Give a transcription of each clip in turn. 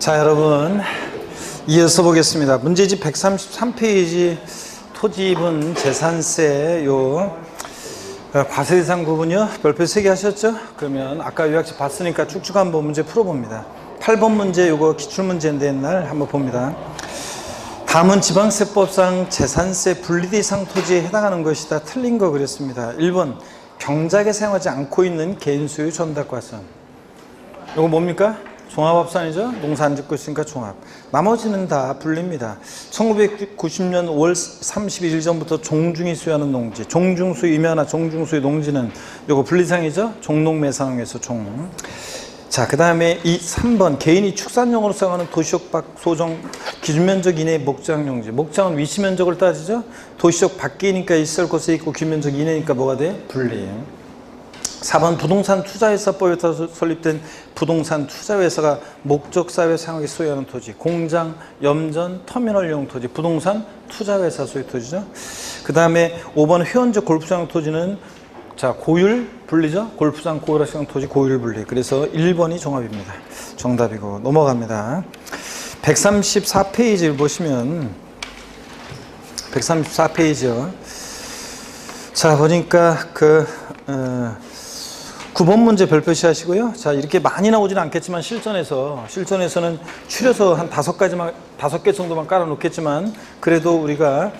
자, 여러분 이어서 보겠습니다. 문제집 133페이지 토지분 재산세 요 과세대상 구분이요. 별표 3개 하셨죠? 그러면 아까 요약집 봤으니까 쭉쭉 한번 문제 풀어봅니다. 8번 문제 요거 기출문제인데 옛날 한번 봅니다. 다음은 지방세법상 재산세 분리대상 토지에 해당하는 것이다. 틀린 거 그랬습니다. 1번 경작에 사용하지 않고 있는 개인 소유 전답과선. 요거 뭡니까? 종합합산이죠. 농사 안 짓고 있으니까 종합. 나머지는 다 분리입니다. 1990년 5월 31일 전부터 종중이 소유하는 농지, 종중소유 임야나 종중소유 농지는 요거 분리상이죠. 종농매상에서 종. 자, 그 다음에 이 3번 개인이 축산용으로 사용하는 도시적 밖 소정 기준면적 이내의 목장용지. 목장은 위치면적을 따지죠. 도시적 밖이니까 있을 곳에 있고 기준면적 이내니까 뭐가 돼? 분리. 4번 부동산 투자회사법에 따라서 설립된 부동산 투자회사가 목적사회 사용하기 소유하는 토지, 공장, 염전, 터미널용 토지, 부동산 투자회사 소유 토지죠. 그 다음에 5번 회원적 골프장 토지는 자 고율 분리죠. 골프장 고율화시장 토지 고율 분리. 그래서 1번이 종합입니다. 정답이고 넘어갑니다. 134페이지를 보시면 134페이지요. 자 보니까 9번 문제 별표시 하시고요. 자, 이렇게 많이 나오지는 않겠지만 실전에서는 추려서 한 5개 정도만 깔아 놓겠지만 그래도 우리가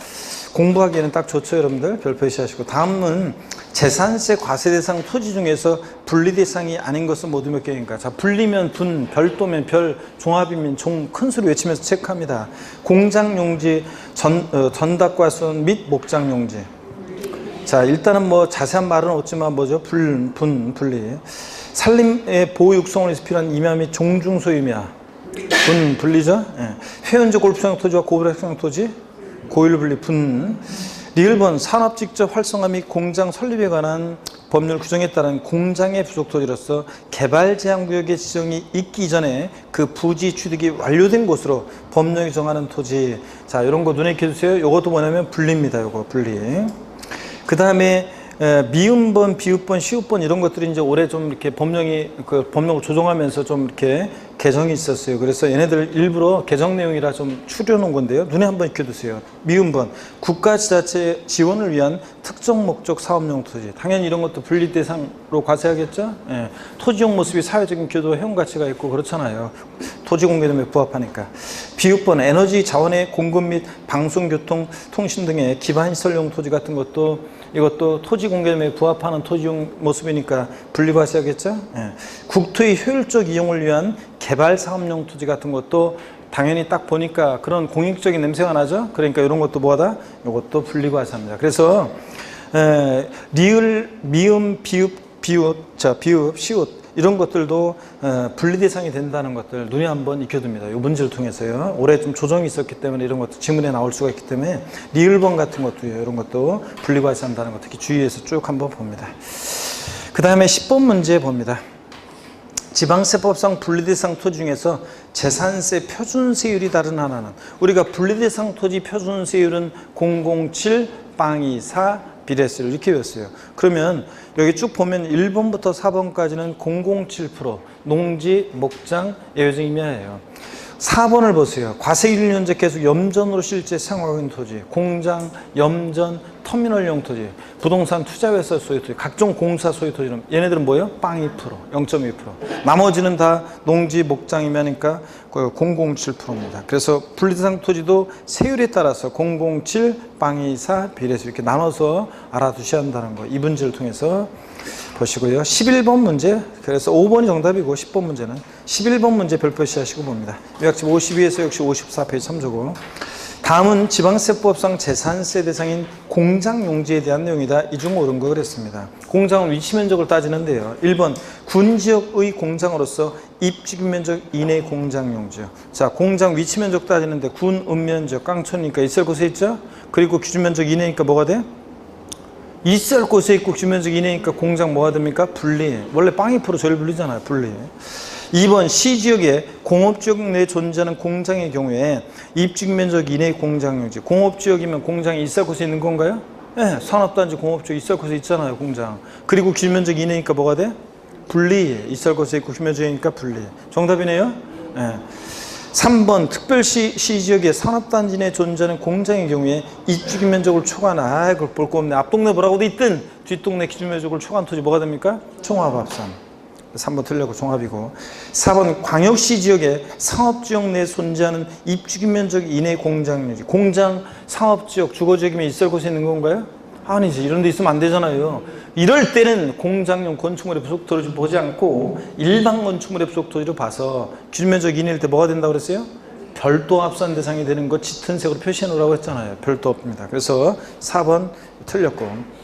공부하기에는 딱 좋죠, 여러분들. 별표시 하시고. 다음은 재산세 과세 대상 토지 중에서 분리 대상이 아닌 것은 모두 몇 개인가? 자, 분리면 분, 별도면 별, 종합이면 종, 큰 소리 외치면서 체크합니다. 공장 용지, 전답과선 및 목장 용지. 자, 일단은 뭐 자세한 말은 없지만 뭐죠? 분리. 산림의 보호 육성을 위해서 필요한 임야 및 종중소임야. 분리죠? 예. 회원적 골프장 토지와 고율화시장 토지, 고율 분리, 분. 리을번 산업 직접 활성화 및 공장 설립에 관한 법률 규정에 따른 공장의 부속 토지로서 개발 제한 구역의 지정이 있기 이전에 그 부지 취득이 완료된 곳으로 법령이 정하는 토지. 자, 이런 거 눈에 익혀주세요. 요것도 뭐냐면 분리입니다. 요거 분리. 그 다음에 미음번, 비읍번, 시읍번 이런 것들이 이제 올해 좀 이렇게 법령을 조정하면서 좀 이렇게 개정이 있었어요. 그래서 얘네들 일부러 개정 내용이라 좀 추려놓은 건데요. 눈에 한번 익혀두세요. 미음번, 국가지자체 지원을 위한 특정 목적 사업용 토지. 당연히 이런 것도 분리 대상으로 과세하겠죠. 예. 토지용 모습이 사회적인 교도 해용 가치가 있고 그렇잖아요. 토지 공개념에 부합하니까. 비읍번, 에너지 자원의 공급 및 방송, 교통, 통신 등의 기반 시설용 토지 같은 것도 이것도 토지 공개념에 부합하는 토지용 모습이니까 분리과세하겠죠. 예. 국토의 효율적 이용을 위한 개발 사업용 토지 같은 것도 당연히 딱 보니까 그런 공익적인 냄새가 나죠. 그러니까 이런 것도 뭐하다? 이것도 분리과세합니다. 그래서 리을, 미음, 비읍, 시옷 이런 것들도 분리 대상이 된다는 것들 눈에 한번 익혀둡니다. 이 문제를 통해서요. 올해 좀 조정이 있었기 때문에 이런 것도 지문에 나올 수가 있기 때문에 리을번 같은 것도요. 이런 것도 분리과세한다는 것 특히 주의해서 쭉 한번 봅니다. 그 다음에 10번 문제 봅니다. 지방세법상 분리대상 토지 중에서 재산세 표준세율이 다른 하나는 우리가 분리대상 토지 표준세율은 007-24 비례세율 이렇게 배웠어요. 그러면 여기 쭉 보면 1번부터 4번까지는 007% 농지, 목장, 예외적 임야예요. 4번을 보세요. 과세율 현재 계속 염전으로 실제 사용하고 있는 토지, 공장, 염전, 터미널용 토지, 부동산 투자회사 소유 토지, 각종 공사 소유 토지. 얘네들은 뭐예요? 0.2%, 0.2%. 나머지는 다 농지, 목장 임야니까 007%입니다. 그래서 분리대상 토지도 세율에 따라서 007-24 비례수 이렇게 나눠서 알아두셔야 한다는 거. 이 문제를 통해서 보시고요. 11번 문제, 그래서 5번이 정답이고 10번 문제는 11번 문제 별표시 하시고 봅니다. 요약집 52에서 역시 54페이지 참조고. 다음은 지방세법상 재산세 대상인 공장 용지에 대한 내용이다. 이 중 옳은 거 그랬습니다. 공장은 위치 면적을 따지는데요. 1번 군지역의 공장으로서 입지구 면적 이내 공장 용지요. 자, 공장 위치 면적 따지는데 군 읍면적 깡촌이니까 있을 곳에 있죠. 그리고 기준 면적 이내니까 뭐가 돼? 있을 곳에 있고 규면적 이내니까 공장 뭐가 됩니까? 분리. 원래 0.2% 제일 분리잖아요. 분리. 2번 시지역에 공업지역 내에 존재하는 공장의 경우에 입지면적 이내의 공장용지. 공업지역이면 공장이 있을 곳에 있는 건가요? 네, 산업단지 공업지역 있을 곳에 있잖아요. 공장. 그리고 규면적 이내니까 뭐가 돼? 분리. 있을 곳에 있고 규면적이니까 분리. 정답이네요. 네. 3번 특별시 시지역에 산업단지 내 존재하는 공장의 경우에 입주기 면적을 초과한 그걸 볼 거 없네. 앞동네 뭐라고 돼 있든 뒷동네 기준 면적을 초과한 토지 뭐가 됩니까? 종합합산. 3번 틀렸고 종합이고. 4번 광역시 지역에 상업지역 내에 존재하는 입주기 면적 이내 공장유지. 공장 상업지역 주거지역이면 있을 곳에 있는 건가요? 아니지. 이런 데 있으면 안 되잖아요. 이럴 때는 공장용 건축물의 부속 토지를 보지 않고 일반 건축물의 부속 토지로 봐서 기준 면적 이내일 때 뭐가 된다고 그랬어요? 별도 합산 대상이 되는 거 짙은 색으로 표시해 놓으라고 했잖아요. 별도 없습니다. 그래서 4번 틀렸고.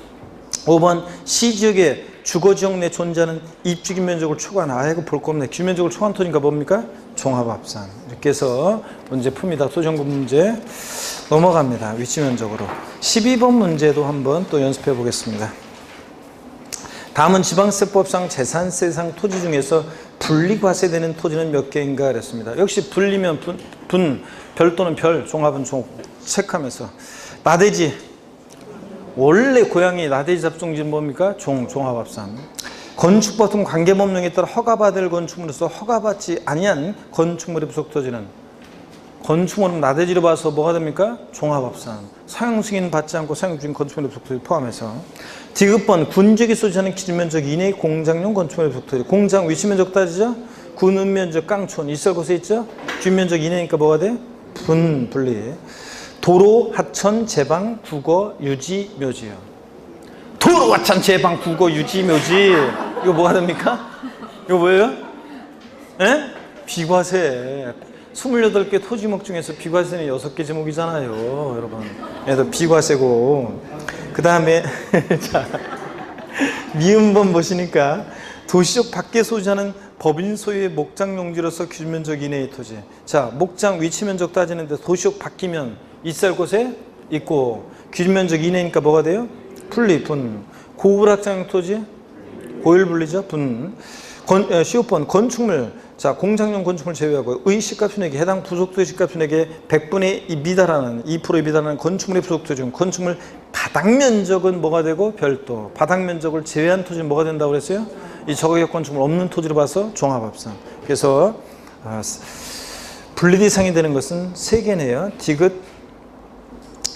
5번 시지역에 주거지역 내 존재하는 입주기 면적을 초과한 이거 볼 거 없네. 기준 면적을 초과한 토지니까 뭡니까? 종합합산. 이렇게 해서 문제 풉니다. 토지연구 문제 넘어갑니다. 위치 면적으로. 12번 문제도 한번 또 연습해 보겠습니다. 다음은 지방세법상 재산세상 토지 중에서 분리과세되는 토지는 몇 개인가 그랬습니다. 역시 분리면 분, 별도는 별, 종합은 종, 체크하면서. 나대지, 원래 고양이 나대지 잡종지는 뭡니까? 종합합산. 건축법상 관계법령에 따라 허가받을 건축물로서 허가받지 아니한 건축물의 부속토지는 건축물은 나대지로 봐서 뭐가 됩니까? 종합합산. 사용승인 받지 않고 사용 중인 건축물의 부속토지 포함해서. 디귿번 군지역에 소지하는 기준면적 이내의 공장용 건축물의 부속토지. 공장 위치면적 따지죠? 군읍면적 깡촌 있을 곳에 있죠? 기준면적 이내니까 뭐가 돼? 분리. 도로, 하천, 제방, 국어, 유지, 묘지요. 도로, 하천, 제방, 국어, 유지, 묘지. 이거 뭐가 됩니까? 이거 뭐예요? 예? 비과세. 28개 토지목 중에서 비과세는 6개 제목이잖아요, 여러분. 얘도 비과세고. 그 다음에, 자, 미음번 보시니까 도시적 밖에 소지하는 법인 소유의 목장 용지로서 기준면적 이내의 토지. 자, 목장 위치 면적 따지는데 도시적 바뀌면 있을 곳에 있고, 기준면적 이내니까 뭐가 돼요? 분리. 고불확장 토지, 고일분리죠, 분. 15번 건축물. 자, 공장용 건축물 제외하고 의 시가순액이 해당 부속토지 시가순액의 100분의 2 미달하는 2%에 미달하는 건축물의 부속토지 중 건축물 바닥 면적은 뭐가 되고 별도. 바닥 면적을 제외한 토지는 뭐가 된다고 그랬어요? 이 저가격 건축물 없는 토지로 봐서 종합합산. 그래서 분리 대상이 되는 것은 3개네요. 디귿,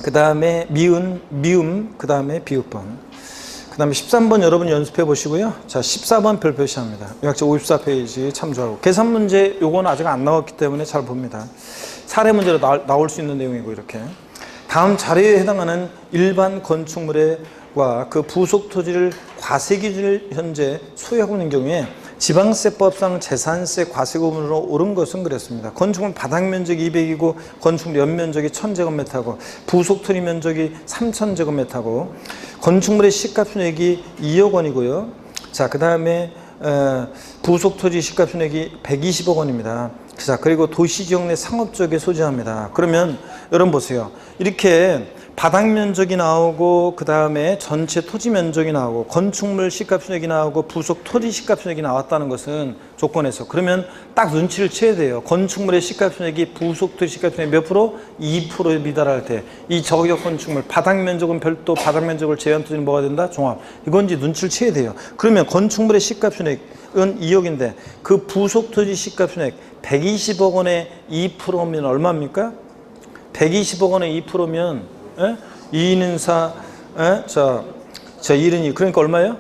그 다음에 미음, 그 다음에 비읍번. 그 다음에 13번 여러분 연습해 보시고요. 자, 14번 별 표시합니다. 약자 54페이지 참조하고. 계산 문제 요거는 아직 안 나왔기 때문에 잘 봅니다. 사례 문제로 나올 수 있는 내용이고 이렇게. 다음 자료에 해당하는 일반 건축물과 그 부속 토지를 과세 기준을 현재 소유하고 있는 경우에 지방세법상 재산세 과세구분으로 옳은 것은 그랬습니다. 건축물 바닥 면적이 200이고 건축물 연면적이 1000제곱미터고 부속 토지 면적이 3000제곱미터고 건축물의 시가순액이 2억 원이고요. 자, 그 다음에 부속 토지 시가순액이 120억 원입니다. 자, 그리고 도시지역 내 상업지역에 소지합니다. 그러면 여러분 보세요. 이렇게 바닥 면적이 나오고 그 다음에 전체 토지 면적이 나오고 건축물 시가순액이 나오고 부속 토지 시가순액이 나왔다는 것은 조건에서 그러면 딱 눈치를 채야 돼요. 건축물의 시가순액이 부속 토지 시가순액 몇 프로? 2%에 미달할 때 이 저가격 건축물 바닥 면적은 별도 바닥 면적을 제외한 토지는 뭐가 된다? 종합. 이건지 눈치를 채야 돼요. 그러면 건축물의 시가순액은 2억인데 그 부속 토지 시가순액 120억 원의 2%면 얼마입니까? 120억 원의 2%면 2는 4, 자 1은 2, 그러니까 얼마예요?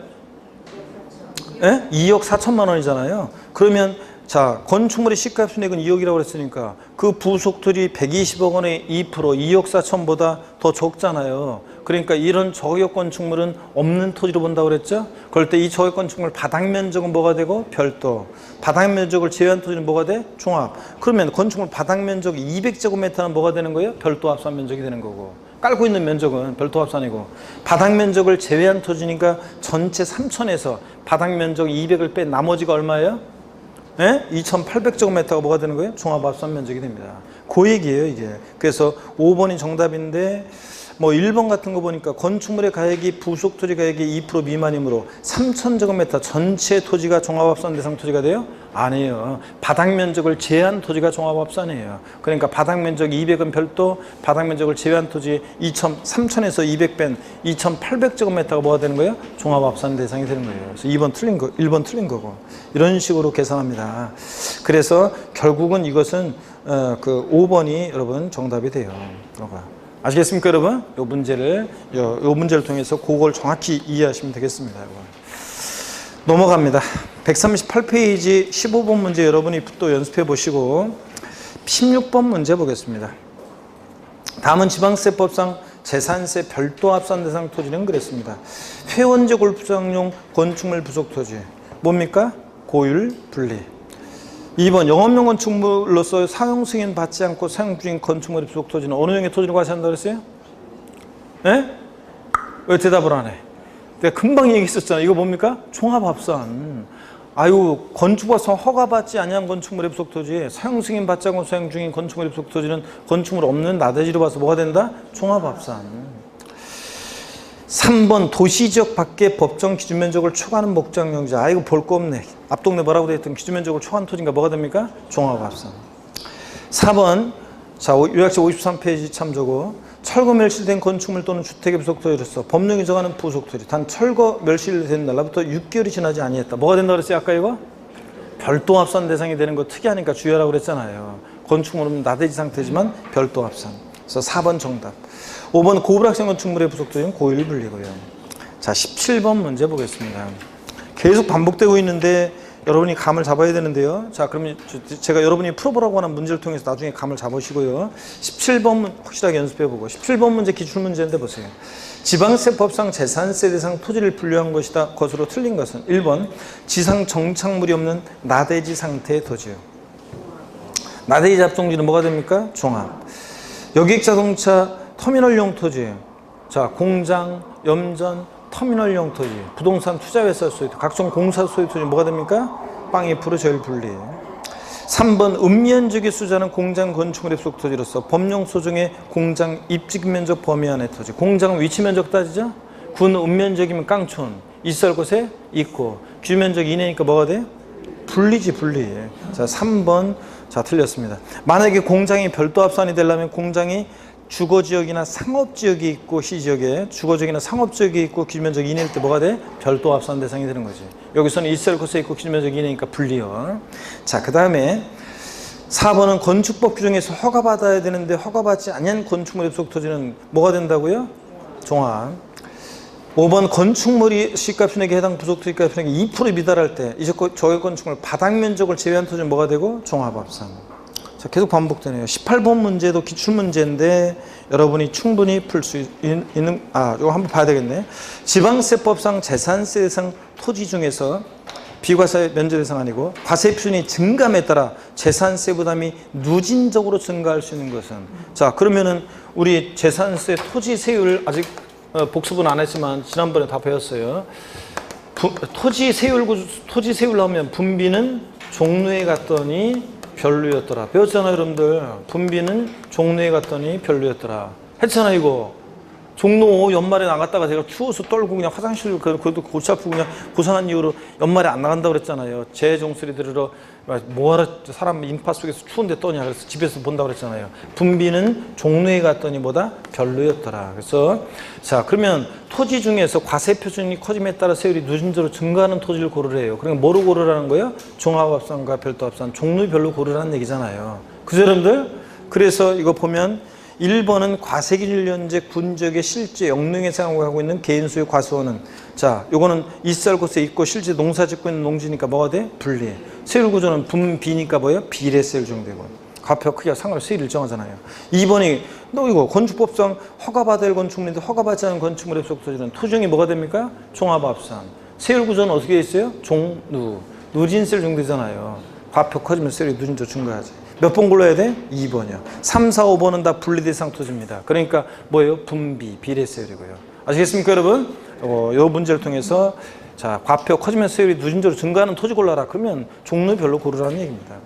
2억 4천만 원이잖아요. 그러면 자, 건축물의 시가순액은 2억이라고 그랬으니까 그 부속토지 120억 원의 2%, 2억 4천보다 더 적잖아요. 그러니까 이런 저가격 건축물은 없는 토지로 본다고 그랬죠? 그럴 때 이 저가격 건축물 바닥 면적은 뭐가 되고? 별도. 바닥 면적을 제외한 토지는 뭐가 돼? 종합. 그러면 건축물 바닥 면적 200제곱미터는 뭐가 되는 거예요? 별도 합산 면적이 되는 거고. 깔고 있는 면적은 별도 합산이고 바닥 면적을 제외한 토지니까 전체 3천에서 바닥 면적 200을 뺀 나머지가 얼마예요? 2800제곱미터가 뭐가 되는 거예요? 종합합산 면적이 됩니다. 그 얘기예요, 이게. 그래서 5번이 정답인데 뭐 1번 같은 거 보니까 건축물의 가액이 부속 토지 가액이 2% 미만이므로 3000제곱미터 전체 토지가 종합합산 대상 토지가 돼요? 아니에요. 바닥 면적을 제외한 토지가 종합합산이에요. 그러니까 바닥 면적 200은 별도, 바닥 면적을 제외한 토지 3000에서 200 뺀 2800제곱미터가 뭐가 되는 거예요? 종합합산 대상이 되는 거예요. 그래서 2번 틀린 거, 1번 틀린 거고. 이런 식으로 계산합니다. 그래서 결국은 이것은 그 5번이 여러분 정답이 돼요. 아시겠습니까, 여러분? 요 문제를 통해서 그걸 정확히 이해하시면 되겠습니다. 여러분. 넘어갑니다. 138페이지 15번 문제 여러분이 또 연습해 보시고 16번 문제 보겠습니다. 다음은 지방세법상 재산세 별도 합산 대상 토지는 그랬습니다. 회원제 골프장용 건축물 부속 토지. 뭡니까? 고율 분리. 2번 영업용 건축물로서 사용 승인 받지 않고 사용 중인 건축물의 부속 토지는 어느 종의 토지를 과세한다고 그랬어요? 네? 왜 대답을 안 해? 내가 금방 얘기했었잖아. 이거 뭡니까? 종합합산. 아유, 건축법상 허가받지 아니한 건축물의 부속 토지, 사용 승인 받지 않고 사용 중인 건축물의 부속 토지는 건축물 없는 나대지로 봐서 뭐가 된다? 종합합산. 3번 도시지역 밖의 법정 기준면적을 초과하는 목장용지. 아, 이거 볼 거 없네. 앞동네 뭐라고 되어 있던 기준면적을 초과한 토지인가 뭐가 됩니까? 종합합산. 4번 자 요약서 53페이지 참조고 철거 멸실된 건축물 또는 주택의 부속 토지로서 법령이 정하는 부속 토지 단 철거 멸실된 날로부터 6개월이 지나지 아니했다. 뭐가 된다 그랬어요? 아까 이거? 별도 합산 대상이 되는 거 특이하니까 주의하라고 그랬잖아요. 건축물은 나대지 상태지만 별도 합산. 그래서 4번 정답. 5번 고불확정 건축물의 부속 토지는 고율 분리고요. 자 17번 문제 보겠습니다. 계속 반복되고 있는데 여러분이 감을 잡아야 되는데요. 자, 그러면 제가 여러분이 풀어보라고 하는 문제를 통해서 나중에 감을 잡으시고요. 17번 확실하게 연습해보고 17번 문제 기출문제인데 보세요. 지방세법상 재산세 대상 토지를 분류한 것으로 틀린 것은 1번 지상 정착물이 없는 나대지 상태의 토지요. 나대지 잡종지는 뭐가 됩니까? 종합. 여객자동차 터미널용 토지예요. 자, 공장, 염전, 터미널용 토지, 부동산 투자회사 소유, 각종 공사 소유 토지 뭐가 됩니까? 빵 2% 저율 분리. 3번 읍면적이 수자는 공장 건축물의 부속 토지로서 법령 소정의 공장 입지 면적 범위 안의 토지. 공장 위치 면적 따지죠? 군 읍면적이면 깡촌, 있을 곳에 있고 규면적 이내니까 뭐가 돼? 분리지 분리. 자 3번 자 틀렸습니다. 만약에 공장이 별도 합산이 되려면 공장이 주거지역이나 상업지역이 있고 시지역에 주거지역이나 상업지역이 있고 기준면적 이내일 때 뭐가 돼? 별도 합산 대상이 되는 거지. 여기서는 있을 곳에 있고 기준면적 이내니까 분리요. 자, 그 다음에 4번은 건축법 규정에서 허가받아야 되는데 허가받지 않은 건축물의 부속 토지는 뭐가 된다고요? 종합. 5번 건축물이 시가편액에 해당 부속 토지가편액이 2% 미달할 때 이제 저의 건축물 바닥 면적을 제외한 토지는 뭐가 되고? 종합합산. 자, 계속 반복되네요. 18번 문제도 기출문제인데 여러분이 충분히 풀 수 있는 이거 한번 봐야 되겠네. 지방세법상 재산세 대상 토지 중에서 비과세 면제 대상 아니고 과세 표준이 증감에 따라 재산세 부담이 누진적으로 증가할 수 있는 것은 자 그러면은 우리 재산세 토지 세율 아직 복습은 안 했지만 지난번에 다 배웠어요. 토지 세율 하면 분비는 종로에 갔더니 별로였더라. 배웠잖아요, 여러분들. 분비는 종로에 갔더니 별로였더라. 했잖아, 이거. 종로 연말에 나갔다가 제가 추워서 떨고 그냥 화장실 그래도 골치 아프고 그냥 고생한 이유로 연말에 안 나간다고 그랬잖아요. 제 종소리 들으러 뭐하러 사람 인파 속에서 추운데 떠냐. 그래서 집에서 본다고 그랬잖아요. 분비는 종로에 갔더니 뭐다? 별로였더라. 그래서 자 그러면 토지 중에서 과세 표준이 커짐에 따라 세율이 누진적으로 증가하는 토지를 고르래요. 그러니까 뭐로 고르라는 거예요? 종합합산과 별도합산, 종류별로 고르라는 얘기잖아요. 그죠, 여러분들? 그래서 이거 보면 1번은 과세기준련제 군적의 실제 영농에 사용하고 있는 개인 소유 과수원은 자, 요거는 있을 곳에 있고 실제 농사 짓고 있는 농지니까 뭐가 돼? 분리. 세율 구조는 분비니까 뭐예요? 비례세율 정되고. 과표 크기와 상관없이 세율을 정하잖아요. 2번이 너 이거 건축법상 허가받을 건축물인데 허가받지 않은 건축물의 부속 토지는 토종이 뭐가 됩니까? 종합합산. 세율 구조는 어떻게 돼 있어요? 종누. 누진세율 정되잖아요. 과표 커지면 세율이 누진적으로 증가하지. 몇 번 골라야 돼? 2번이요. 3, 4, 5번은 다 분리대상 토지입니다. 그러니까 뭐예요? 분비, 비례세율이고요. 아시겠습니까, 여러분? 요 문제를 통해서 자, 과표 커지면 세율이 누진적으로 증가하는 토지 골라라. 그러면 종류별로 고르라는 얘기입니다.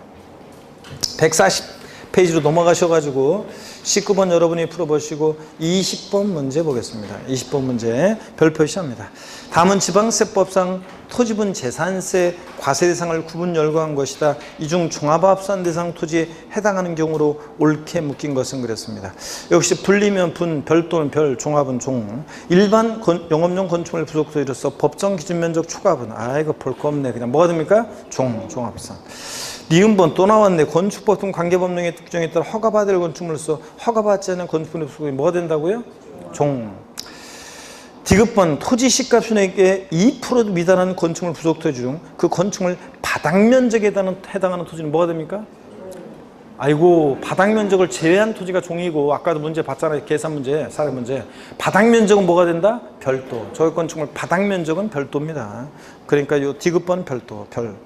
140페이지로 넘어가셔가지고 19번 여러분이 풀어보시고 20번 문제 보겠습니다. 20번 문제 별표 시합니다. 다음은 지방세법상 토지분 재산세 과세 대상을 구분 열거한 것이다. 이 중 종합합산 대상 토지에 해당하는 경우로 옳게 묶인 것은 그랬습니다. 역시 분리면 분, 별도는 별, 종합은 종. 일반 영업용 건축물 부속 토지로서 법정 기준 면적 초과분. 이거 볼 거 없네. 그냥 뭐가 됩니까? 종합합산. 니은번 또 나왔네. 건축법 등 관계법령의 특정에 따라 허가받을 건축물로서 허가받지 않는 건축물의 부속이 뭐가 된다고요? 종. 디귿번 토지 시가 순액의 2%도 미달하는 건축물 부속 토지 중 그 건축물 바닥 면적에 해당하는 토지는 뭐가 됩니까? 아이고, 바닥 면적을 제외한 토지가 종이고, 아까도 문제 봤잖아요. 계산 문제, 사례 문제. 바닥 면적은 뭐가 된다? 별도. 저희 건축물 바닥 면적은 별도입니다. 그러니까 요 디귿번 별도, 별.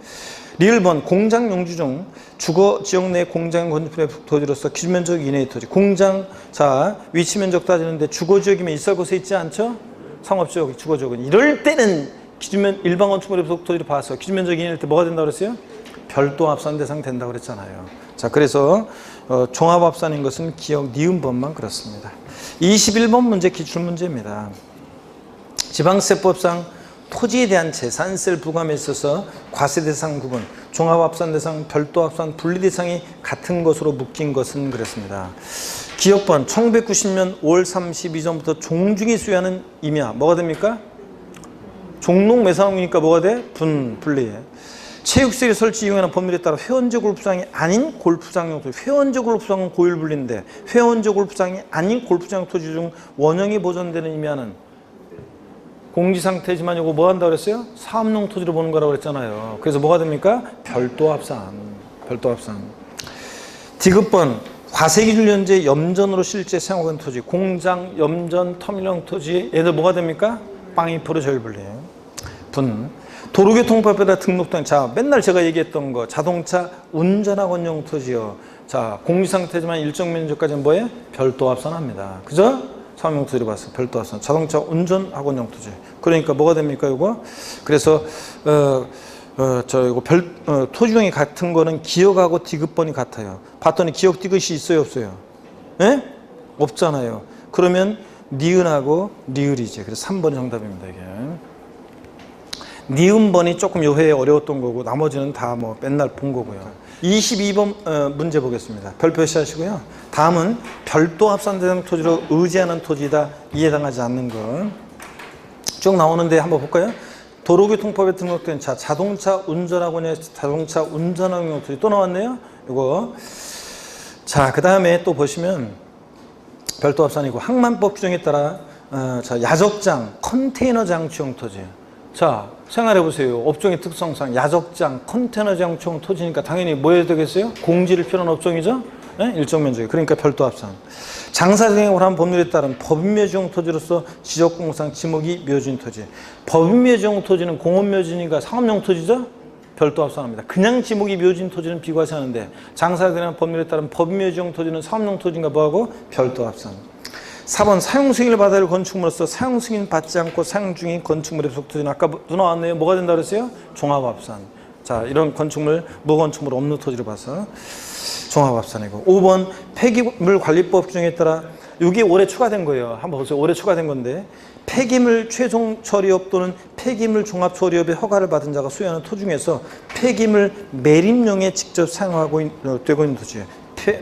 리을번 공장 용지 중 주거 지역 내 공장 건축물의 토지로서 기준 면적 이내의 토지. 공장, 자, 위치 면적 따지는데 주거 지역이면 있을 곳에 있지 않죠? 상업지역, 주거지역은. 이럴 때는 기준면 일반 건축물의 부속 토지를 봐서 기준 면적 이내일 때 뭐가 된다고 그랬어요? 별도 합산 대상 된다고 그랬잖아요. 자, 그래서 종합 합산인 것은 기억 니은번만 그렇습니다. 21번 문제 기출 문제입니다. 지방세법상 토지에 대한 재산세를 부과함에 있어서 과세 대상 구분, 종합 합산 대상, 별도 합산, 분리 대상이 같은 것으로 묶인 것은 그랬습니다. 기억번 1990년 5월 32전부터 종중이 수여하는 임야 뭐가 됩니까? 종록 매상이니까 뭐가 돼? 분리. 체육시설 설치 이용하는 법률에 따라 회원제 골프장이 아닌 골프장용 토지. 회원제 골프장은 고율분리인데 회원제 골프장이 아닌 골프장 토지 중 원형이 보존되는 임야는 공지 상태지만 이거 뭐 한다고 그랬어요? 사업용 토지로 보는 거라고 그랬잖아요. 그래서 뭐가 됩니까? 별도 합산. 디귿번 과세기준 현재 염전으로 실제 사용하는 토지, 공장, 염전, 터미널 토지, 얘들 뭐가 됩니까? 빵2% 저율분리. 분. 도로교통법에 따라 등록된, 자, 맨날 제가 얘기했던 거, 자동차 운전학원용 토지요. 자, 공지 상태지만 일정 면적까지는 뭐예요? 별도 합산합니다. 그죠? 사업용 토지로 봤어. 별도 합산. 자동차 운전학원용 토지. 그러니까 뭐가 됩니까, 이거? 그래서, 이거 토지용이 같은 거는 기억하고 디귿번이 같아요. 봤더니 기억 디귿이 있어요, 없어요? 예? 없잖아요. 그러면 니은하고 리을이지. 그래서 3번이 정답입니다, 이게. 니은번이 조금 요회에 어려웠던 거고, 나머지는 다 뭐 맨날 본 거고요. 22번 문제 보겠습니다. 별표시 하시고요. 다음은 별도 합산 대상 토지로 의지하는 토지다. 이에 해당하지 않는 것. 쭉 나오는데 한번 볼까요? 도로교통법에 등록된 자동차 운전학원의 자동차 운전학용 토지 또 나왔네요. 이거. 자, 그 다음에 또 보시면 별도 합산이고 항만법 규정에 따라 야적장, 컨테이너 장치용 토지. 자, 생각해 보세요. 업종의 특성상 야적장, 컨테이너 장치용 토지니까 당연히 뭐 해야 되겠어요? 공지를 필요한 업종이죠? 네? 일정 면적이. 그러니까 별도 합산. 장사생활을 한 법률에 따른 법인묘지용 토지로서 지적공상 지목이 묘지인 토지. 법인묘지용 토지는 공업묘지니까 상업용 토지죠? 별도 합산합니다. 그냥 지목이 묘지인 토지는 비과세하는데 장사생활 법률에 따른 법인묘지용 토지는 상업용 토지인가 뭐하고? 별도 합산. 4번 사용승인을 받아야 할 건축물로서 사용승인 받지 않고 사용 중인 건축물의 부속 토지는 아까도 나왔네요. 뭐가 된다고 그랬어요? 종합합산. 자, 이런 건축물, 무건축물 없는 토지로 봐서 종합합산이고. 5번 폐기물 관리법 규정에 따라 이게 올해 추가된 거예요. 한번 보세요. 올해 추가된 건데 폐기물 최종 처리업 또는 폐기물 종합 처리업의 허가를 받은 자가 수여하는 토지 중에서 폐기물 매립용에 직접 사용하고 되고 있는 토지.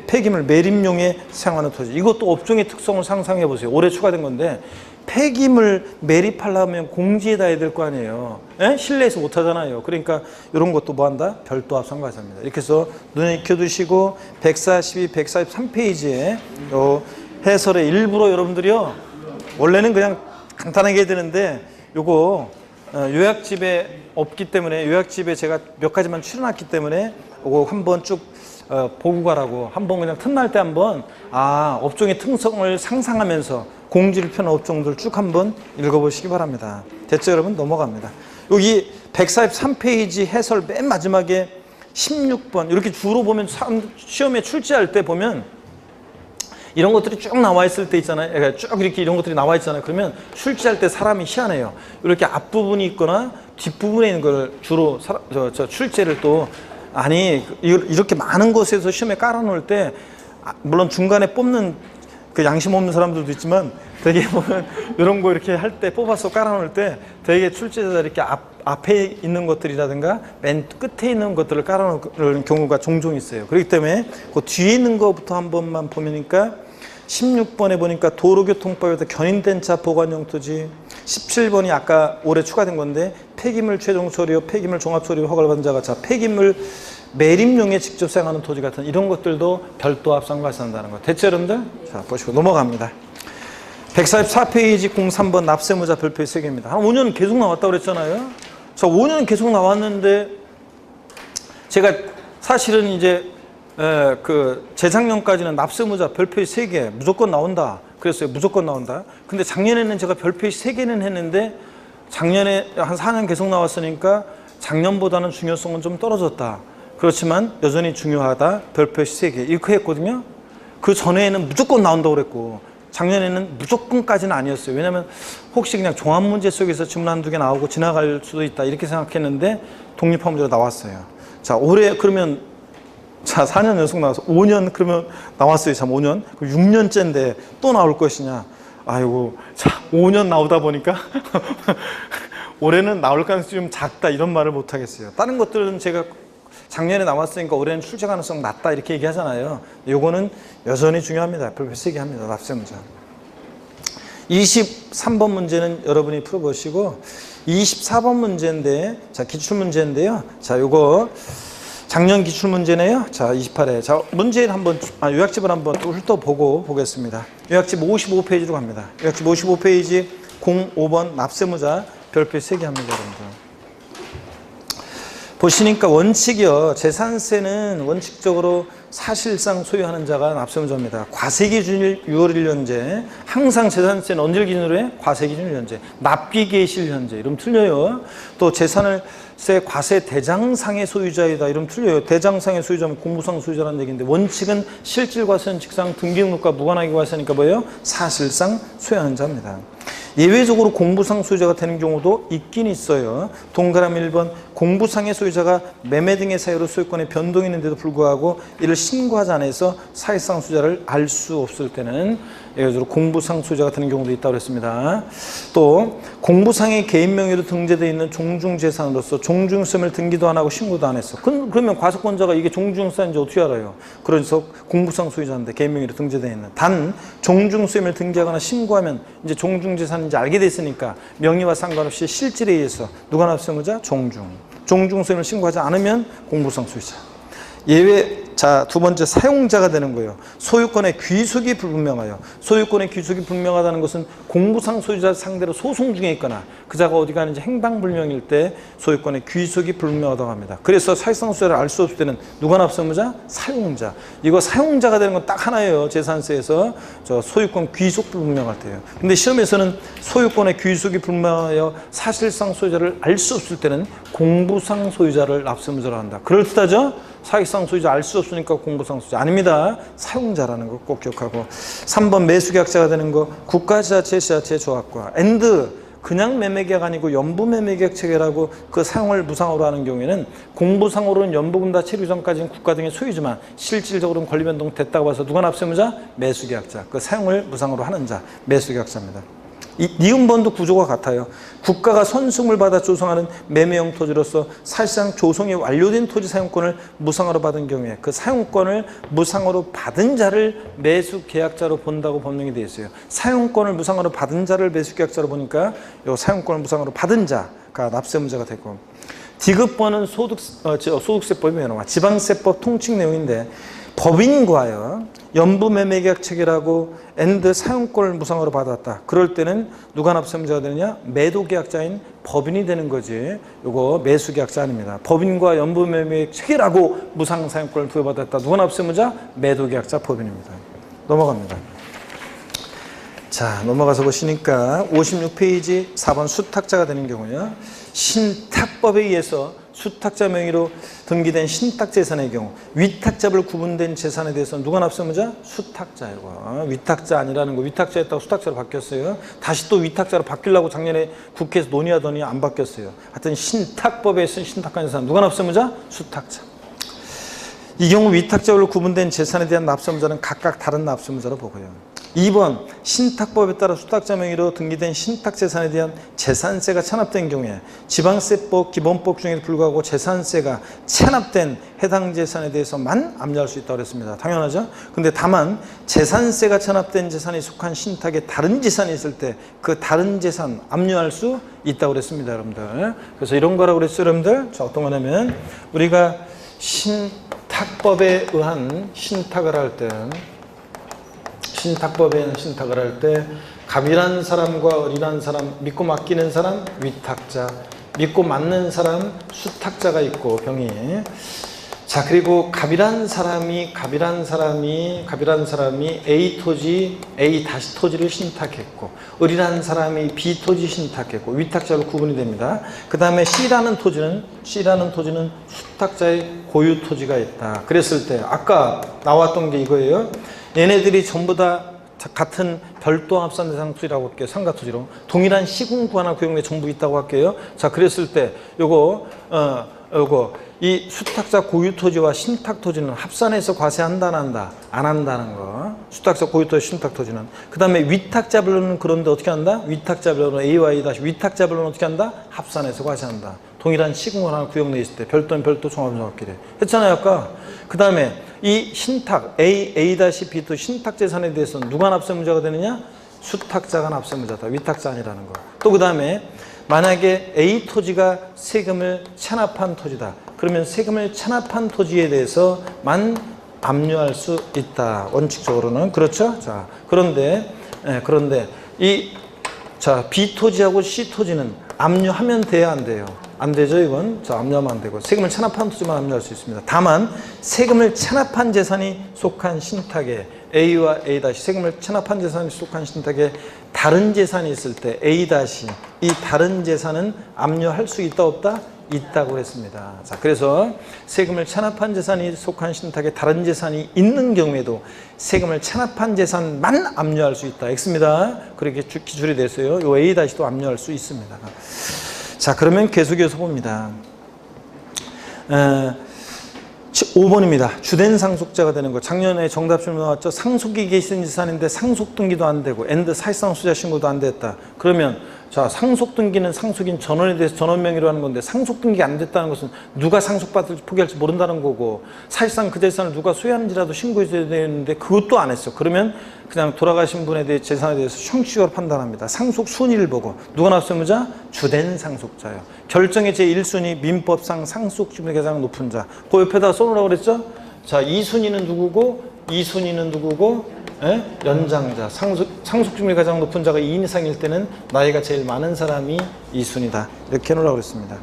폐기물 매립용에 사용하는 토지. 이것도 업종의 특성을 상상해 보세요. 올해 추가된 건데 폐기물 매립하려면 공지에다 해야 될 거 아니에요. 에? 실내에서 못 하잖아요. 그러니까 이런 것도 뭐 한다? 별도 합산 과세입니다. 이렇게 해서 눈에 익혀두시고 142, 143페이지에 해설의 일부러 여러분들이요. 원래는 그냥 간단하게 해야 되는데 요거 요약집에 없기 때문에 요약집에 제가 몇 가지만 추려놨기 때문에 요거 한번 쭉 보고 가라고. 한번 그냥 틈날 때 한번 업종의 특성을 상상하면서 공지를 펴는 업종들 쭉 한번 읽어보시기 바랍니다. 됐죠, 여러분? 넘어갑니다. 여기 143페이지 해설 맨 마지막에 16번 이렇게 주로 보면 시험에 출제할 때 보면 이런 것들이 쭉 나와 있을 때 있잖아요. 쭉 이렇게 이런 것들이 나와 있잖아요. 그러면 출제할 때 사람이 희한해요. 이렇게 앞부분이 있거나 뒷부분에 있는 걸 주로 출제를 또 이렇게 많은 곳에서 시험에 깔아놓을 때 물론 중간에 뽑는 그 양심 없는 사람들도 있지만 되게 보면 이런 거 이렇게 할 때 뽑아서 깔아놓을 때 되게 출제자 이렇게 앞에 있는 것들이라든가 맨 끝에 있는 것들을 깔아놓는 경우가 종종 있어요. 그렇기 때문에 그 뒤에 있는 것부터 한 번만 보니까 16번에 보니까 도로교통법에서 견인된 차 보관용 토지, 17번이 아까 올해 추가된 건데 폐기물 최종 처리, 폐기물 종합 처리 허가를 받은 자가 자 폐기물 매립용에 직접 사용하는 토지 같은 이런 것들도 별도 합산 발생한다는 거. 됐죠, 여러분들? 자, 보시고 넘어갑니다. 144페이지 03번 납세무자 별표의 3개입니다. 한 5년 계속 나왔다고 그랬잖아요. 자, 5년 계속 나왔는데 제가 사실은 이제 재작년까지는 납세무자 별표의 3개 무조건 나온다 그랬어요. 무조건 나온다. 근데 작년에는 제가 별표의 3개는 했는데 작년에 한 4년 계속 나왔으니까 작년보다는 중요성은 좀 떨어졌다. 그렇지만 여전히 중요하다. 별표의 3개 이렇게 했거든요. 그 전에는 무조건 나온다고 그랬고 작년에는 무조건까지는 아니었어요. 왜냐하면 혹시 그냥 종합 문제 속에서 질문 한두 개 나오고 지나갈 수도 있다 이렇게 생각했는데 독립화 문제가 나왔어요. 자, 올해 그러면 자 4년 연속 나와서 5년 그러면 나왔어요. 참 5년 6년째인데 또 나올 것이냐. 아이고 자 5년 나오다 보니까 올해는 나올 가능성이 좀 작다 이런 말을 못 하겠어요. 다른 것들은 제가 작년에 나왔으니까 올해는 출제 가능성 낮다 이렇게 얘기하잖아요. 요거는 여전히 중요합니다. 별표 3개 합니다. 납세무자. 23번 문제는 여러분이 풀어보시고 24번 문제인데 자 기출문제인데요. 자 요거 작년 기출문제네요. 자 28회 자 문제를 한번 요약집을 한번 또 훑어보고 보겠습니다. 요약집 55페이지로 갑니다. 요약집 55페이지 05번 납세무자 별표 3개 합니다. 여러분들. 보시니까 원칙이요. 재산세는 원칙적으로 사실상 소유하는 자가 납세무자입니다. 과세기준일 6월 1년제 항상 재산세는 언제를 기준으로 해? 과세기준일 현재 납기계실 현재 이러면 틀려요. 또 재산세 과세 대장상의 소유자이다 이러면 틀려요. 대장상의 소유자면 공무상 소유자라는 얘기인데 원칙은 실질 과세는 직상 등기등록과 무관하게 과세하니까 뭐예요? 사실상 소유하는 자입니다. 예외적으로 공부상 소유자가 되는 경우도 있긴 있어요. 동그라미 1번 공부상의 소유자가 매매 등의 사유로 소유권에 변동이 있는데도 불구하고 이를 신고하지 않아서 사실상 소유자를 알 수 없을 때는 예외적으로 공부상 소유자가 되는 경우도 있다고 했습니다. 또 공부상의 개인 명의로 등재되어 있는 종중재산으로서 종중세를 등기도 안 하고 신고도 안 했어. 그러면 과세권자가 이게 종중세인지 어떻게 알아요? 그래서 공부상 소유자인데 개인 명의로 등재되어 있는 단 종중세를 등기하거나 신고하면 이제 종중재산인지 알게 됐으니까 명의와 상관없이 실질에 의해서 누가 납세무자? 종중세를 신고하지 않으면 공부상 소유자. 예외 자 두 번째 사용자가 되는 거예요. 소유권의 귀속이 불분명하여 소유권의 귀속이 불명하다는 것은 공부상 소유자 상대로 소송 중에 있거나 그자가 어디 가는지 행방불명일 때 소유권의 귀속이 불분명하다고 합니다. 그래서 사실상 소유자를 알 수 없을 때는 누가 납세무자? 사용자. 이거 사용자가 되는 건 딱 하나예요. 재산세에서 저 소유권 귀속 불분명할 때예요. 근데 시험에서는 소유권의 귀속이 불분명하여 사실상 소유자를 알 수 없을 때는 공부상 소유자를 납세무자로 한다. 그럴듯하죠? 사실상 소유자 알 수 없으니까 공부상 소유자 아닙니다. 사용자라는 거 꼭 기억하고 3번 매수계약자가 되는 거 국가지자체 지자체 조합과 앤드 그냥 매매계약 아니고 연부매매계약 체결하고 그 사용을 무상으로 하는 경우에는 공부상으로는 연부금 다 치르기 전까지는 국가 등의 소유지만 실질적으로는 권리변동 됐다고 봐서 누가 납세무자? 매수계약자. 그 사용을 무상으로 하는 자 매수계약자입니다. 니은번도 구조가 같아요. 국가가 선승을 받아 조성하는 매매형 토지로서 사실상 조성이 완료된 토지 사용권을 무상으로 받은 경우에 그 사용권을 무상으로 받은 자를 매수계약자로 본다고 법령이 되어 있어요. 사용권을 무상으로 받은 자를 매수계약자로 보니까 이 사용권을 무상으로 받은 자가 납세무자가 되고 디귿번은 소득세법이에요. 지방세법 통칙 내용인데 법인과요 연부매매계약 체결하고 앤드 사용권을 무상으로 받았다. 그럴 때는 누가 납세무자가 되느냐? 매도계약자인 법인이 되는 거지. 이거 매수계약자 아닙니다. 법인과 연부매매계약 체결하고 무상 사용권을 부여받았다. 누가 납세무자? 매도계약자 법인입니다. 넘어갑니다. 자 넘어가서 보시니까 56페이지 4번 수탁자가 되는 경우요. 신탁법에 의해서 수탁자 명의로 등기된 신탁재산의 경우 위탁자별 구분된 재산에 대해서는 누가 납세무자? 수탁자이고 위탁자 아니라는 거 위탁자였다고 수탁자로 바뀌었어요. 다시 또 위탁자로 바뀌려고 작년에 국회에서 논의하더니 안 바뀌었어요. 하여튼 신탁법에 쓴 신탁한 재산 누가 납세무자? 수탁자. 이 경우 위탁자별로 구분된 재산에 대한 납세무자는 각각 다른 납세무자로 보고요. 2번 신탁법에 따라 수탁자 명의로 등기된 신탁재산에 대한 재산세가 체납된 경우에 지방세법 기본법 중에도 불구하고 재산세가 체납된 해당 재산에 대해서만 압류할 수 있다고 그랬습니다. 당연하죠. 근데 다만 재산세가 체납된 재산이 속한 신탁에 다른 재산이 있을 때 그 다른 재산 압류할 수 있다고 그랬습니다, 여러분들. 그래서 이런 거라고 그랬어요, 여러분들. 자, 어떤 거냐면 우리가 신탁법에 의한 신탁을 할 때 신탁을 할 때 갑이란 사람과 을이란 사람, 믿고 맡기는 사람 위탁자, 믿고 맡는 사람 수탁자가 있고 병이. 자, 그리고 갑이란 사람이 A 토지, A 다시 토지를 신탁했고, 을이란 사람이 B 토지 신탁했고, 위탁자로 구분이 됩니다. 그 다음에 C라는 토지는 수탁자의 고유 토지가 있다. 그랬을 때 아까 나왔던 게 이거예요. 얘네들이 전부 다 같은 별도 합산대상 토지라고 할게요. 상가토지로. 동일한 시군구 하나 구역내에 전부 있다고 할게요. 자, 그랬을 때 요거 이 수탁자 고유토지와 신탁토지는 합산해서 과세한다 안 한다? 안 한다는 거. 수탁자 고유토지 신탁토지는. 그 다음에 위탁자별로는 그런데 어떻게 한다? 위탁자별로는 A와 A 다시 위탁자별로는 어떻게 한다? 합산해서 과세한다. 동일한 시군구 하나 구역내에 있을 때 별도는 별도 종합정확기래 했잖아요 아까. 그 다음에 이 신탁 A-B 또 신탁재산에 대해서는 누가 납세무자가 되느냐? 수탁자가 납세무자다. 위탁자 아니라는 거. 또 그 다음에 만약에 A 토지가 세금을 체납한 토지다. 그러면 세금을 체납한 토지에 대해서만 압류할 수 있다. 원칙적으로는. 그렇죠? 자, 그런데 B 토지하고 C 토지는 압류하면 돼야 안 돼요? 안 되죠, 이건. 자, 압류하면 안 되고. 세금을 체납한 토지만 압류할 수 있습니다. 다만, 세금을 체납한 재산이 속한 신탁에 A와 A 세금을 체납한 재산이 속한 신탁에 다른 재산이 있을 때 A 이 다른 재산은 압류할 수 있다, 없다? 있다고 했습니다. 자, 그래서 세금을 체납한 재산이 속한 신탁에 다른 재산이 있는 경우에도 세금을 체납한 재산만 압류할 수 있다. X입니다. 그렇게 기술이 됐어요. 요 A-도 압류할 수 있습니다. 자, 그러면 계속해서 봅니다. 5번입니다. 주된 상속자가 되는 거. 작년에 정답 질문 나왔죠. 상속이 계신 재산인데 상속 등기도 안 되고 엔드 사실상 수자 신고도 안 됐다. 그러면 자, 상속 등기는 상속인 전원에 대해서 전원 명의로 하는 건데 상속 등기 안 됐다는 것은 누가 상속받을지 포기할지 모른다는 거고 사실상 그 재산을 누가 소유하는지라도 신고해줘야 되는데 그것도 안 했어. 그러면 그냥 돌아가신 분에 대해 재산에 대해서 형식적으로 판단합니다. 상속 순위를 보고 누가 납세무자? 주된 상속자요. 결정의 제1순위 민법상 상속지분의 가장 높은 자. 그 옆에다 써놓으라고 그랬죠? 자, 2순위는 누구고 2순위는 누구고 연장자. 상속지분이 가장 높은 자가 2인 이상일 때는 나이가 제일 많은 사람이 2순위다. 이렇게 해놓으라고 그랬습니다.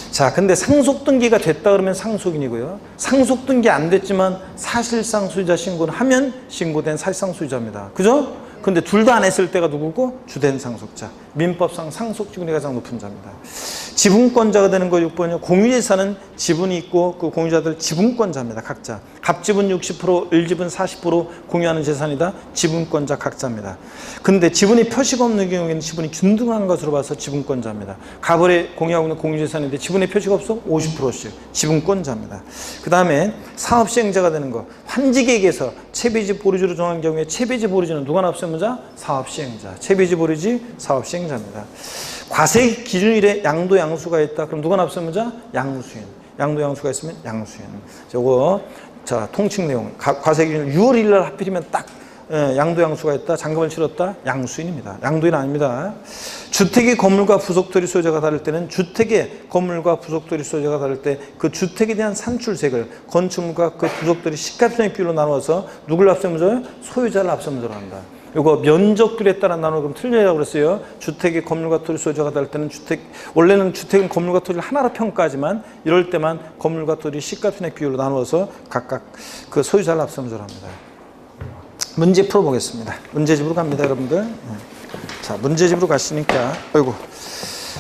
자, 근데 상속등기가 됐다 그러면 상속인이고요. 상속등기 안 됐지만 사실상 소유자 신고를 하면 신고된 사실상 소유자입니다. 그죠? 근데 둘 다 안 했을 때가 누구고? 주된 상속자. 민법상 상속지분이 가장 높은 자입니다. 지분권자가 되는 거 6번이요. 공유재산은 지분이 있고 그 공유자들 지분권자입니다. 각자. 갑지분 60%, 을지분 40% 공유하는 재산이다. 지분권자 각자입니다. 근데 지분이 표시가 없는 경우에는 지분이 균등한 것으로 봐서 지분권자입니다. 갑을에 공유하고 있는 공유재산인데 지분에 표시가 없어? 50%씩 지분권자입니다. 그 다음에 사업시행자가 되는 거. 환지계획에서 채비지 보류지로 정한 경우에 채비지 보류지는 누가 납세무자? 사업시행자. 채비지 보류지 사업시행자입니다. 과세 기준일에 양도 양수가 있다. 그럼 누가 납세무자? 양수인. 양도 양수가 있으면 양수인. 저거 자, 통칭 내용. 과세 기준 6월 1일 날 하필이면 딱 양도 양수가 있다. 잔금을 치렀다. 양수인입니다. 양도인 아닙니다. 주택의 건물과 부속토지 소유자가 다를 때는 주택의 건물과 부속토지 소유자가 다를 때 그 주택에 대한 산출세를 건축물과 그 부속토지 시가편의 비율로 나눠서 누굴 납세무자요? 소유자를 납세무자로 한다. 이거 면적들에 따라 나누면 틀려라고 그랬어요. 주택의 건물과 토지 소유자가 다를 때는 원래는 주택은 건물과 토지를 하나로 평가하지만 이럴 때만 건물과 토지 시가편의 비율로 나누어서 각각 그 소유자를 납세무자로 합니다. 문제 풀어보겠습니다. 문제집으로 갑니다, 여러분들. 자, 문제집으로 가시니까, 아이고.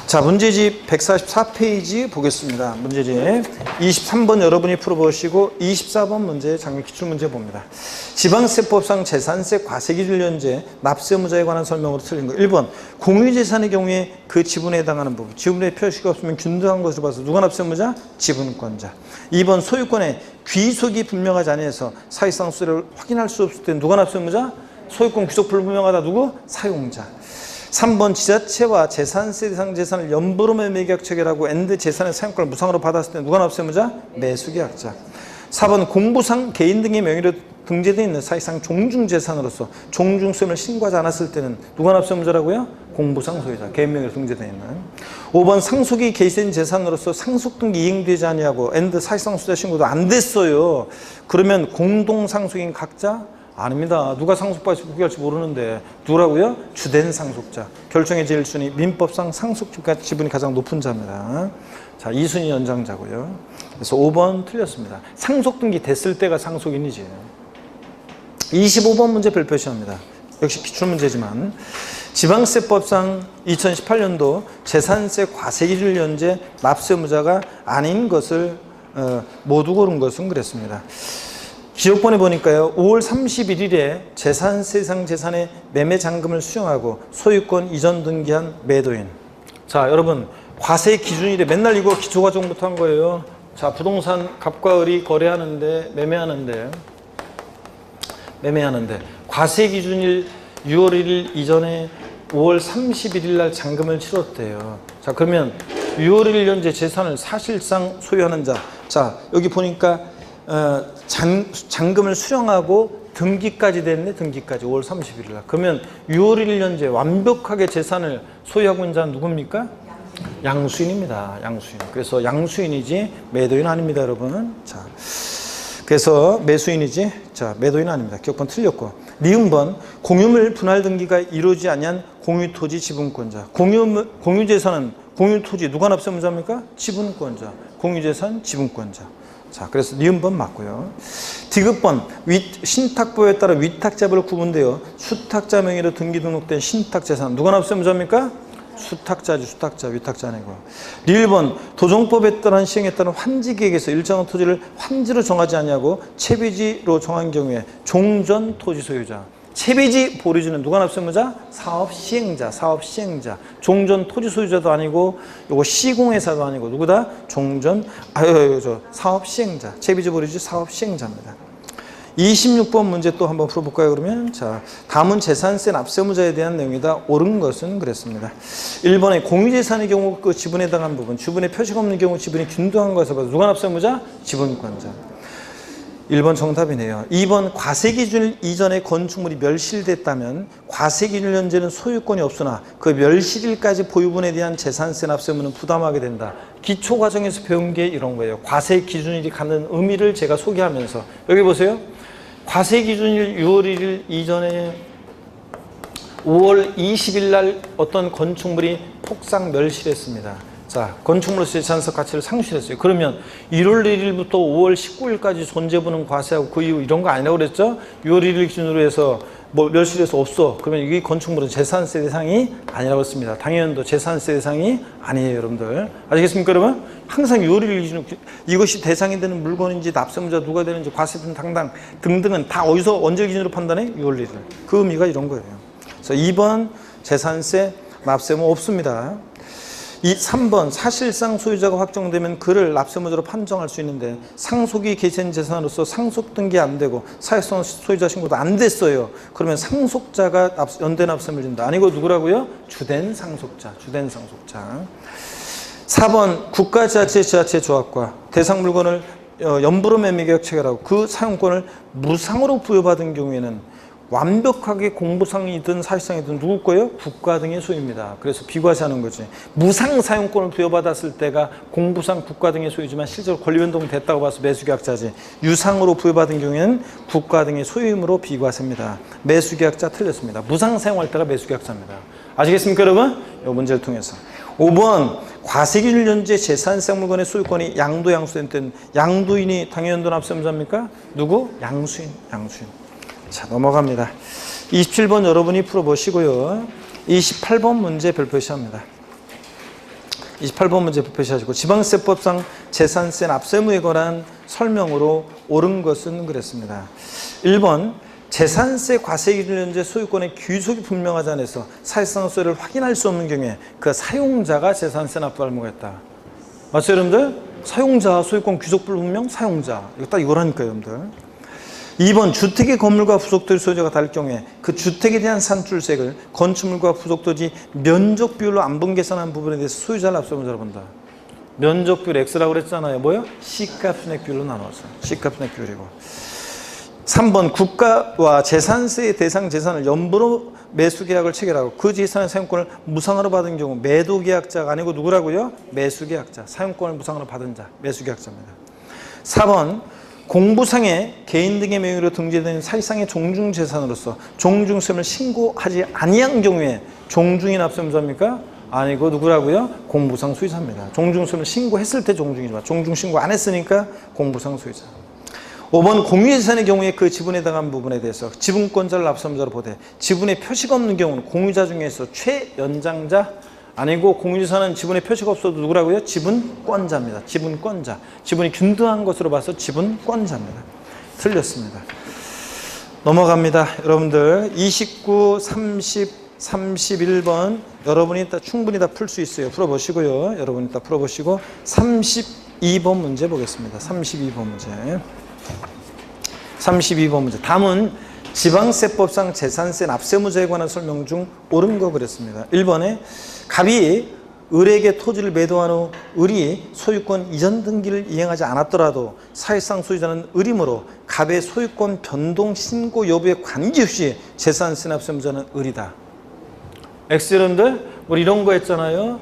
자, 문제집 144페이지 보겠습니다. 문제집 23번 여러분이 풀어보시고 24번 문제 장면 기출문제 봅니다. 지방세법상 재산세 과세기준련제 납세무자에 관한 설명으로 틀린 거. 1번 공유재산의 경우에 그 지분에 해당하는 부분. 지분에 표시가 없으면 균등한 것으로 봐서 누가 납세무자? 지분권자. 2번 소유권에 귀속이 분명하지 아니해서 사실상 수를 확인할 수 없을 때 누가 납세무자? 소유권 귀속 불분명하다. 누구? 사용자. 3번 지자체와 재산세 대상 재산을 연부로 매매계약 체결하고 엔드 재산의 사용권을 무상으로 받았을 때 누가 납세무자? 매수계약자. 4번 공부상 개인 등의 명의로 등재되어 있는 사실상 종중재산으로서 종중세금을 신고하지 않았을 때는 누가 납세무자라고요? 공부상 소유자, 개인 명의로 등재되어 있는. 5번 상속이 개시된 재산으로서 상속등기 이행되지 아니하고 엔드 사실상 소유자 신고도 안 됐어요. 그러면 공동상속인 각자? 아닙니다. 누가 상속받을지 포기할지 모르는데 누구라고요? 주된 상속자. 결정의 제1순위 민법상 상속 지분이 가장 높은 자입니다. 자, 2순위 연장자고요. 그래서 5번 틀렸습니다. 상속등기 됐을 때가 상속인이지. 25번 문제 별표 시험입니다. 역시 기출문제지만 지방세법상 2018년도 재산세 과세기준을 연재 납세무자가 아닌 것을 모두 고른 것은 그랬습니다. 기록본에 보니까요. 5월 31일에 재산세상 재산의 매매 잔금을 수령하고 소유권 이전 등기한 매도인. 자, 여러분 과세 기준일에 맨날 이거 기초과정부터 한 거예요. 자, 부동산 갑과 을이 거래하는데 매매하는데 과세 기준일 6월 1일 이전에 5월 31일 날 잔금을 치렀대요. 자, 그러면 6월 1일 현재 재산을 사실상 소유하는 자. 자, 여기 보니까 잔금을 수령하고 등기까지 됐네. 등기까지 5월 31일 날. 그러면 6월 1일 현재 완벽하게 재산을 소유하고 있는 자는 누굽니까? 양수인입니다. 양수인. 그래서 양수인이지 매도인 아닙니다, 여러분. 자, 그래서 매수인이지 자 매도인 아닙니다. 기억번 틀렸고. 니은번 공유물 분할 등기가 이루어지지 아니한 공유토지 지분권자. 공유재산은 공유토지 누가 납세무자입니까? 지분권자. 공유재산 지분권자. 자, 그래서 니은번 맞고요. 디귿번 신탁보에 따라 위탁자부로 구분되어 수탁자 명의로 등기 등록된 신탁재산 누가 납세무자입니까? 수탁자지. 수탁자, 위탁자 아니고. 리을번 도정법에 따른 시행에 따른 환지계획에서 일정한 토지를 환지로 정하지 아니하고 채비지로 정한 경우에 종전 토지 소유자. 채비지 보류지는 누가 납세무자? 사업시행자. 사업시행자. 종전 토지 소유자도 아니고 요거 시공회사도 아니고 누구다? 사업시행자. 채비지 보류지 사업시행자입니다. 26번 문제 또 한번 풀어볼까요, 그러면? 자, 다음은 재산세 납세무자에 대한 내용이다. 옳은 것은 그랬습니다. 1번에 공유재산의 경우 그 지분에 해당한 부분, 지분에 표시가 없는 경우 지분이 균등한 것에 봐서 누가 납세무자? 지분권자. 1번 정답이네요. 2번 과세기준 이전에 건축물이 멸실됐다면 과세기준 현재는 소유권이 없으나 그 멸실일까지 보유분에 대한 재산세 납세무는 부담하게 된다. 기초과정에서 배운 게 이런 거예요. 과세기준일이 갖는 의미를 제가 소개하면서 여기 보세요. 과세기준일 6월 1일 이전에 5월 20일 날 어떤 건축물이 폭삭 멸실했습니다. 자, 건축물로서의 재산세 가치를 상실했어요. 그러면 1월 1일부터 5월 19일까지 존재분은 과세하고 그 이후 이런 거 아니라고 그랬죠? 6월 1일 기준으로 해서 뭐 멸실해서 없어. 그러면 이 건축물은 재산세 대상이 아니라고 했습니다. 당연도 재산세 대상이 아니에요, 여러분들. 아시겠습니까, 여러분? 항상 6월 1일 기준으로 이것이 대상이 되는 물건인지 납세무자 누가 되는지 과세분 당당 등등은 다 어디서 언제 기준으로 판단해? 6월 1일. 그 의미가 이런 거예요. 그래서 2번 재산세 납세무 없습니다. 3번 사실상 소유자가 확정되면 그를 납세무자로 판정할 수 있는데 상속이 개시된 재산으로서 상속 등기 안 되고 사실상 소유자 신고도 안 됐어요. 그러면 상속자가 연대 납세를 준다. 아니고 누구라고요? 주된 상속자. 주된 상속자. 4번 국가지자체 지자체 조합과 대상 물건을 연부로 매매계약 체결하고 그 사용권을 무상으로 부여받은 경우에는 완벽하게 공부상이든 사실상이든 누구 거예요? 국가 등의 소유입니다. 그래서 비과세하는 거지. 무상 사용권을 부여받았을 때가 공부상 국가 등의 소유지만 실제로 권리변동이 됐다고 봐서 매수계약자지. 유상으로 부여받은 경우에는 국가 등의 소유이므로 비과세입니다. 매수계약자 틀렸습니다. 무상 사용할 때가 매수계약자입니다. 아시겠습니까, 여러분? 이 문제를 통해서. 5번 과세기준 현재 재산세 물건의 소유권이 양도 양수된 때는 양도인이 당연도 납세무자입니까? 누구? 양수인. 자, 넘어갑니다. 27번 여러분이 풀어보시고요. 28번 문제 별표시합니다. 28번 문제 별표시하시고 지방세법상 재산세 납세무에 관한 설명으로 옳은 것은 그랬습니다. 1번 재산세 과세기준 현재 소유권의 귀속이 분명하지 않아서 사실상 소유를 확인할 수 없는 경우에 그 사용자가 재산세 납부 의무가 있다. 맞죠, 여러분들? 사용자, 소유권 귀속 불분명, 사용자. 이거 딱 이거라니까요, 여러분들. 2번 주택의 건물과 부속토지 소유자가 다를 경우에 그 주택에 대한 산출세액을 건축물과 부속토지 면적 비율로 안분 계산한 부분에 대해서 소유자를 앞서문자로 본다. 면적 비율 X라고 그랬잖아요. 뭐요? C값 순액 비율로 나눠서. C값 순액 비율이고. 3번 국가와 재산세의 대상 재산을 연부로 매수계약을 체결하고 그 재산의 사용권을 무상으로 받은 경우 매도계약자가 아니고 누구라고요? 매수계약자. 사용권을 무상으로 받은 자. 매수계약자입니다. 4번 공부상에 개인 등의 명의로 등재된 사실상의 종중재산으로서 종중세금을 신고하지 아니한 경우에 종중이 납세무자입니까? 아니고 누구라고요? 공부상 소유자입니다. 종중세금을 신고했을 때 종중이지만 종중 신고 안 했으니까 공부상 소유자. 5번 공유재산의 경우에 그 지분에 해당한 부분에 대해서 지분권자를 납세무자로 보되 지분에 표시가 없는 경우는 공유자 중에서 최연장자 아니고 공유재산은 지분에 표시가 없어도 누구라고요? 지분권자입니다. 지분권자. 지분이 균등한 것으로 봐서 지분권자입니다. 틀렸습니다. 넘어갑니다. 여러분들 29, 30, 31번 여러분이 충분히 다 풀 수 있어요. 풀어보시고요. 여러분이 다 풀어보시고 32번 문제 보겠습니다. 32번 문제. 32번 문제. 답은 지방세법상 재산세 납세무자에 관한 설명 중 옳은 거 그랬습니다. 1번에 갑이 을에게 토지를 매도한 후 을이 소유권 이전 등기를 이행하지 않았더라도 사실상 소유자는 을이므로 갑의 소유권 변동 신고 여부에 관계없이 재산세 납세무자는 을이다. X 여러분들 우리 이런 거 했잖아요.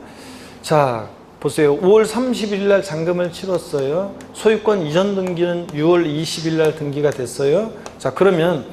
자 보세요. 5월 30일 날 잔금을 치렀어요. 소유권 이전 등기는 6월 20일 날 등기가 됐어요. 자 그러면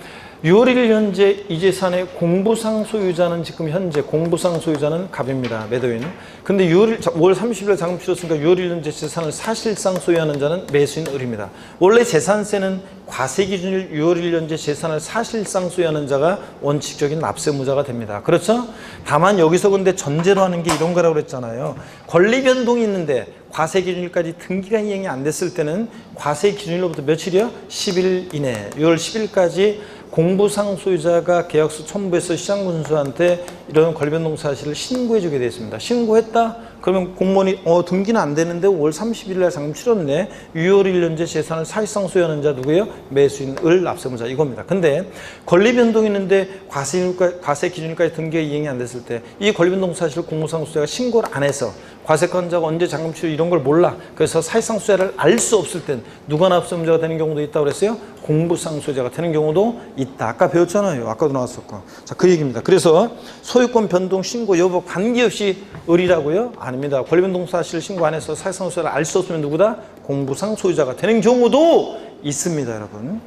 6월 1일 현재 이 재산의 공부상 소유자는 지금 현재 공부상 소유자는 갑입니다. 매도인은. 근데 5월 30일 잔금 치렀으니까 6월 1일 현재 재산을 사실상 소유하는 자는 매수인 을입니다. 원래 재산세는 과세 기준일 6월 1일 현재 재산을 사실상 소유하는 자가 원칙적인 납세무자가 됩니다. 그렇죠? 다만 여기서 근데 전제로 하는 게 이런 거라고 그랬잖아요. 권리 변동이 있는데 과세 기준일까지 등기가 이행이 안 됐을 때는 과세 기준일로부터 며칠이요? 10일 이내. 6월 10일까지 공부상 소유자가 계약서 첨부해서 시장군수한테 이런 권리변동 사실을 신고해 주게 되어 있습니다. 신고했다? 그러면 공무원이 등기는 안 되는데 5월 30일 날 잔금 치렀네. 6월 1일 현재 재산을 사실상 소유하는 자 누구예요? 매수인 을 납세무자 이겁니다. 근데 권리변동이 있는데 과세 기준일까지 등기가 이행이 안 됐을 때 이 권리변동 사실을 공무상 소유자가 신고를 안 해서 과세권자가 언제 잔금 치료 이런 걸 몰라. 그래서 사실상 소유자를 알 수 없을 땐 누가 납세무자가 되는 경우도 있다고 그랬어요? 공부상 소유자가 되는 경우도 있다. 아까 배웠잖아요. 아까도 나왔었고. 자, 그 얘기입니다. 그래서 소유권 변동 신고 여부 관계없이 을이라고요? 아닙니다. 권리변동 사실 신고 안 해서 사실상 소유자를 알 수 없으면 누구다? 공부상 소유자가 되는 경우도 있습니다. 여러분.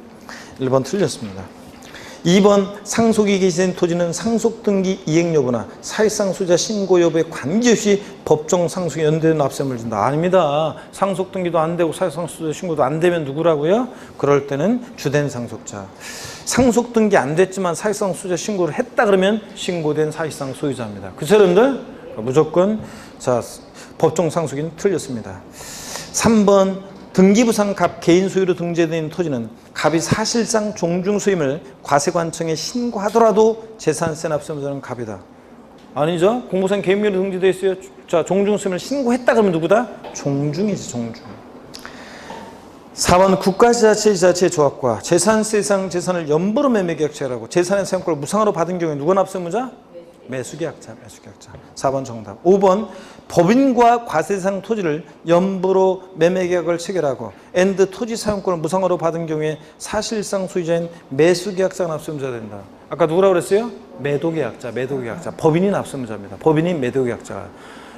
1번 틀렸습니다. 2번 상속이 개시된 토지는 상속등기 이행 여부나 사실상 소유자 신고 여부에 관계없이 법정 상속에 연대된 납세금을 준다. 아닙니다. 상속등기도 안 되고 사실상 소유자 신고도 안 되면 누구라고요? 그럴 때는 주된 상속자. 상속등기 안 됐지만 사실상 소유자 신고를 했다 그러면 신고된 사실상 소유자입니다. 그쵸 여러분들? 무조건 자 법정 상속인 틀렸습니다. 3번 등기부상 갑 개인 소유로 등재된 토지는 갑이 사실상 종중소임을 과세관청에 신고하더라도 재산세 납세무자는 갑이다. 아니죠? 공부상 개인 명의로 등재되어 있어요. 자, 종중소임을 신고했다 그러면 누구다? 종중이지, 종중. 4번 국가지자체, 지자체의 조합과 재산세상 재산을 연부로 매매계약체라고 재산의 사용권을 무상으로 받은 경우에 누가 납세무자? 매수계약자, 매수계약자. 4번 정답. 5번 법인과 과세상 토지를 연부로 매매계약을 체결하고 앤드 토지 사용권을 무상으로 받은 경우에 사실상 소유자인 매수계약자가 납세무자가 된다. 아까 누구라고 그랬어요? 매도계약자, 매도계약자. 법인이 납세무자입니다. 법인이 매도계약자가.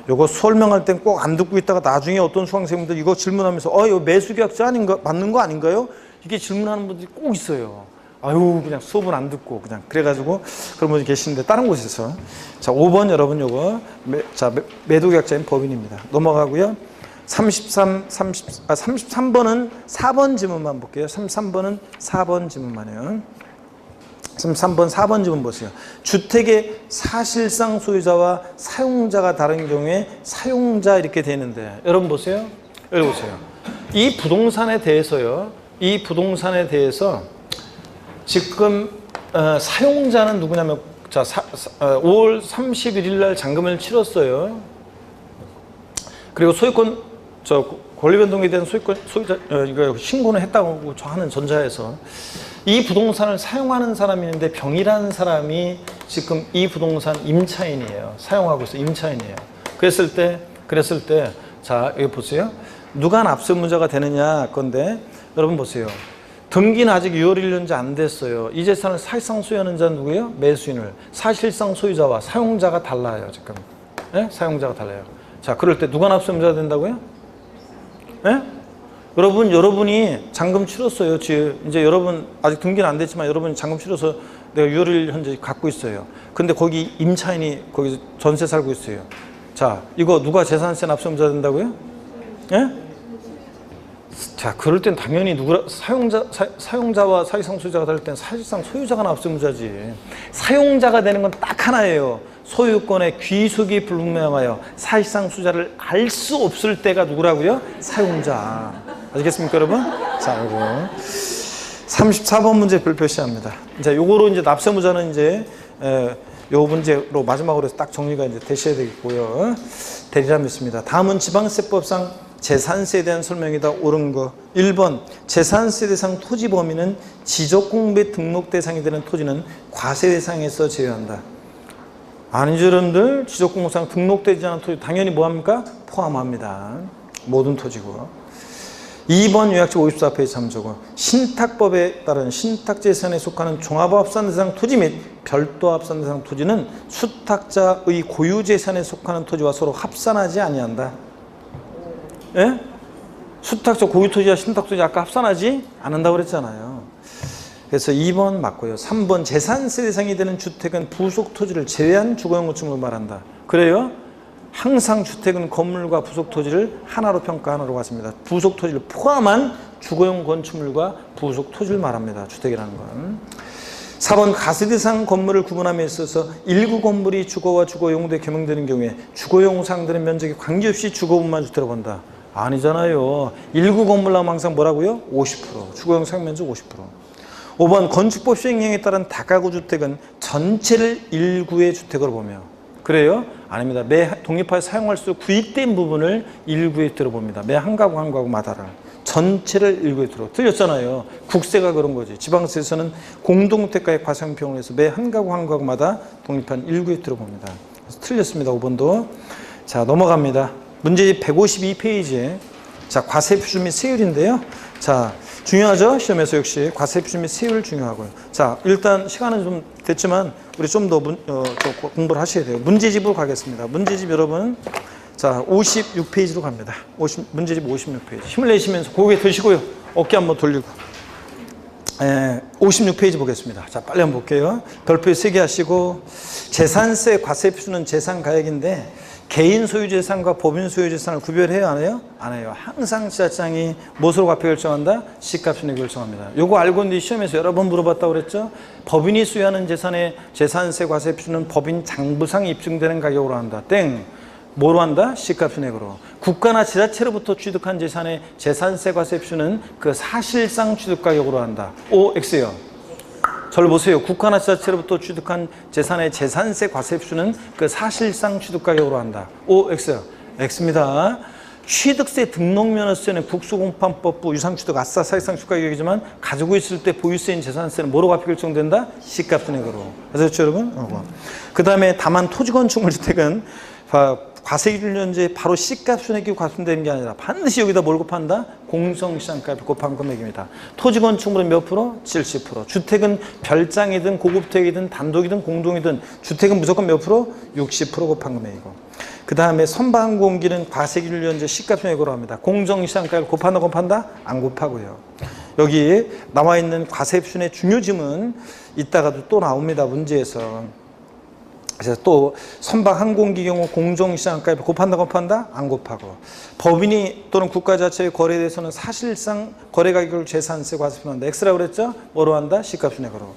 요거 설명할 땐 꼭 안 듣고 있다가 나중에 어떤 수강생분들 이거 질문하면서 이거 매수계약자 아닌가, 맞는 거 아닌가요? 이게 질문하는 분들이 꼭 있어요. 아유 그냥 수업은 안 듣고 그냥 그래가지고 그런 분이 계시는데 다른 곳에서 자 5번 여러분 요거 매도계약자인 법인입니다. 넘어가고요. 33번은 4번 지문만 볼게요. 33번은 4번 지문만요. 33번 4번 지문 보세요. 주택의 사실상 소유자와 사용자가 다른 경우에 사용자 이렇게 되는데 여러분 보세요. 여기 보세요. 이 부동산에 대해서요. 이 부동산에 대해서 지금 사용자는 누구냐면 자 5월 31일 날 잔금을 치렀어요. 그리고 소유권 저 권리변동에 대한 소유자 이거 신고는 했다고 하는 전자에서 이 부동산을 사용하는 사람이 있는데 병이라는 사람이 지금 이 부동산 임차인이에요. 사용하고 있어 임차인이에요. 그랬을 때 자 여기 보세요. 누가 납세무자가 되느냐 건데 여러분 보세요. 등기는 아직 6월 1년째 안 됐어요. 이 재산을 사실상 소유하는 자는 누구예요? 매수인을. 사실상 소유자와 사용자가 달라요. 지금. 네? 사용자가 달라요. 자, 그럴 때 누가 납세무자가 된다고요? 네? 여러분이 잔금 치렀어요. 이제 여러분 아직 등기는 안 됐지만 여러분이 잔금 치러서 내가 6월 1일 현재 갖고 있어요. 근데 거기 임차인이 거기 전세 살고 있어요. 자, 이거 누가 재산세 납세무자 된다고요? 예? 자, 그럴 땐 당연히 사용자와 사실상 소유자가 다를 땐 사실상 소유자가 납세무자지. 사용자가 되는 건 딱 하나예요. 소유권의 귀속이 불분명하여 사실상 소유자를 알 수 없을 때가 누구라고요? 사용자. 아시겠습니까, 여러분? 자, 이거 34번 문제 별표시합니다. 자, 요거로 이제 납세무자는 이제 요 문제로 마지막으로 딱 정리가 이제 되셔야 되겠고요. 되리라 믿습니다. 다음은 지방세법상 재산세에 대한 설명이다. 옳은 거. 1번 재산세 대상 토지 범위는 지적공부에 등록 대상이 되는 토지는 과세 대상에서 제외한다. 아니죠, 여러분들. 지적공부상 등록되지 않은 토지 당연히 뭐합니까? 포함합니다. 모든 토지고. 2번 요약집 54페이지 참조고. 신탁법에 따른 신탁재산에 속하는 종합합산 대상 토지 및 별도 합산 대상 토지는 수탁자의 고유재산에 속하는 토지와 서로 합산하지 아니한다. 예? 수탁자 고유토지와 신탁토지 아까 합산하지 않는다고 그랬잖아요. 그래서 2번 맞고요. 3번 재산세 대상이 되는 주택은 부속토지를 제외한 주거용 건축물을 말한다. 그래요? 항상 주택은 건물과 부속토지를 하나로 평가하나로 같습니다. 부속토지를 포함한 주거용 건축물과 부속토지를 말합니다. 주택이라는 건. 4번 과세 대상 건물을 구분함에 있어서 일부 건물이 주거와 주거용도에 겸용되는 경우에 주거용 사용되는 면적에 관계없이 주거분만 주택으로 본다. 아니잖아요. 일구 건물 나오면 항상 뭐라고요? 50%. 주거용 사용면적 50%. 5번 건축법 시행령에 따른 다가구 주택은 전체를 일구의 주택으로 보며. 그래요? 아닙니다. 매 독립하여 사용할 수 구입된 부분을 일구의 주택으로 봅니다. 매 한 가구 한 가구마다를. 전체를 일구의 주택으로. 틀렸잖아요. 국세가 그런 거지. 지방세에서는 공동주택가의 과세형평을 해서 매 한 가구 한 가구마다 독립한 일구의 주택으로 봅니다. 그래서 틀렸습니다. 5번도. 자, 넘어갑니다. 문제집 152페이지에 자, 과세표준 및 세율인데요. 자, 중요하죠? 시험에서 역시 과세표준 및 세율 중요하고요. 자, 일단 시간은 좀 됐지만 우리 좀 더 공부를 하셔야 돼요. 문제집으로 가겠습니다. 문제집 여러분, 자, 56페이지로 갑니다. 문제집 56페이지. 힘을 내시면서 고개 드시고요. 어깨 한번 돌리고. 56페이지 보겠습니다. 자, 빨리 한번 볼게요. 별표 3개 하시고. 재산세 과세표준은 재산가액인데 개인 소유재산과 법인 소유재산을 구별해요? 안 해요? 안 해요. 항상 지자장이 무엇으로 과표 결정한다? 시가표준에 결정합니다. 요거 알고 있는데 시험에서 여러 번 물어봤다고 그랬죠? 법인이 소유하는 재산의 재산세 과세표준은 법인 장부상 입증되는 가격으로 한다. 땡. 뭐로 한다? 시가표준액으로. 국가나 지자체로부터 취득한 재산의 재산세 과세표준은 그 사실상 취득가격으로 한다. O, X요. 저를 보세요. 국가나 지자체로부터 취득한 재산의 재산세 과세표준은 그 사실상 취득가격으로 한다. O, X. X입니다. 취득세 등록면허세는 국수공판법부 유상취득 아싸 사실상 취득가격이지만 가지고 있을 때 보유세인 재산세는 뭐로 과표 결정된다? 시가표준액으로. 아셨죠, 여러분? 그 다음에 다만 토지건축물주택은 과세기준연제 바로 시가표준액이 과세되는 게 아니라 반드시 여기다 뭘 곱한다? 공정시장가액 곱한 금액입니다. 토지건축물은 몇 프로? 70%. 주택은 별장이든 고급택이든 단독이든 공동이든 주택은 무조건 몇 프로? 60% 곱한 금액이고. 그 다음에 선박항공기는 과세기준연제 시가표준액으로 합니다. 공정시장가액 곱한다? 안 곱하고요. 여기 나와 있는 과세표준의 중요점은 이따가도 또 나옵니다. 문제에서. 그래서 또 선박항공기 경우 공정시장가액 곱한다? 안 곱하고. 법인이 또는 국가자체의 거래에 대해서는 사실상 거래가격을 재산세 과세표준한다. X라고 그랬죠? 뭐로 한다? 시가표준액으로.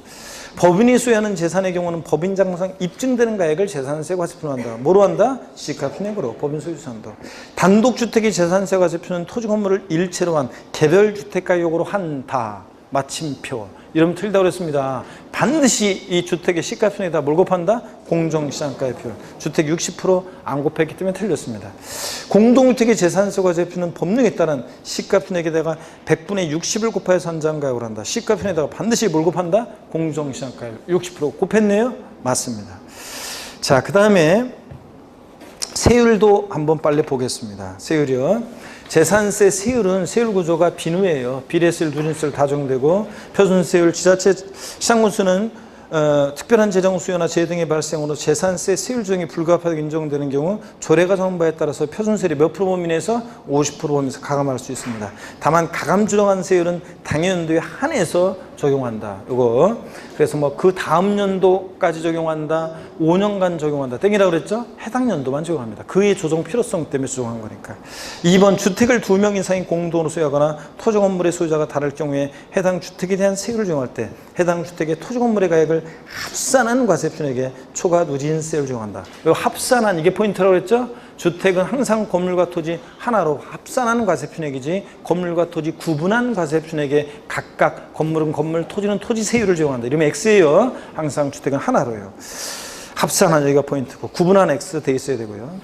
법인이 소유하는 재산의 경우는 법인 장부상 입증되는 가액을 재산세 과세표준한다. 뭐로 한다? 시가표준액으로. 법인 소유재산도. 단독주택의 재산세 과세표는 토지 건물을 일체로 한 개별주택 가격으로 한다. 마침표. 이러면 틀리다고 그랬습니다. 반드시 이 주택의 시가편에다 뭘 곱한다? 공정시장가의 비율. 주택 60% 안 곱했기 때문에 틀렸습니다. 공동주택의 재산세 과세표는 법령에 따른 시가편액에다가 100분의 60을 곱하여서 한장가액을 한다. 시가편에다가 반드시 뭘 곱한다? 공정시장가액 60% 곱했네요? 맞습니다. 자, 그 다음에 세율도 한번 빨리 보겠습니다. 세율이요. 재산세 세율은 세율 구조가 비누예요. 비례세율, 누진세율 다 적용되고 표준세율, 지자체 시장군수는 특별한 재정 수요나 재해 등의 발생으로 재산세 세율 조정이 불가피하게 인정되는 경우 조례가 정한 바에 따라서 표준세율이 몇 프로 범위내에서 50% 범위에서 가감할 수 있습니다. 다만 가감 조정한 세율은 당연도에 한해서 적용한다. 이거 그래서 뭐 그 다음 연도까지 적용한다, 5년간 적용한다 땡이라고 그랬죠? 해당 연도만 적용합니다. 그의 조정 필요성 때문에 조정한 거니까. 2번 주택을 2명 이상이 공동으로 소유하거나 토지 건물의 소유자가 다를 경우에 해당 주택에 대한 세율을 적용할 때 해당 주택의 토지 건물의 가액을 합산한 과세표에게 초과 누진세를 적용한다. 이 합산한 이게 포인트라고 그랬죠? 주택은 항상 건물과 토지 하나로 합산한 과세표액이지 건물과 토지 구분한 과세표액에 각각 건물은 건물, 토지는 토지 세율을 적용한다. 이러면 X예요. 항상 주택은 하나로요. 합산한 여기가 포인트고 구분한 X 돼 있어야 되고요.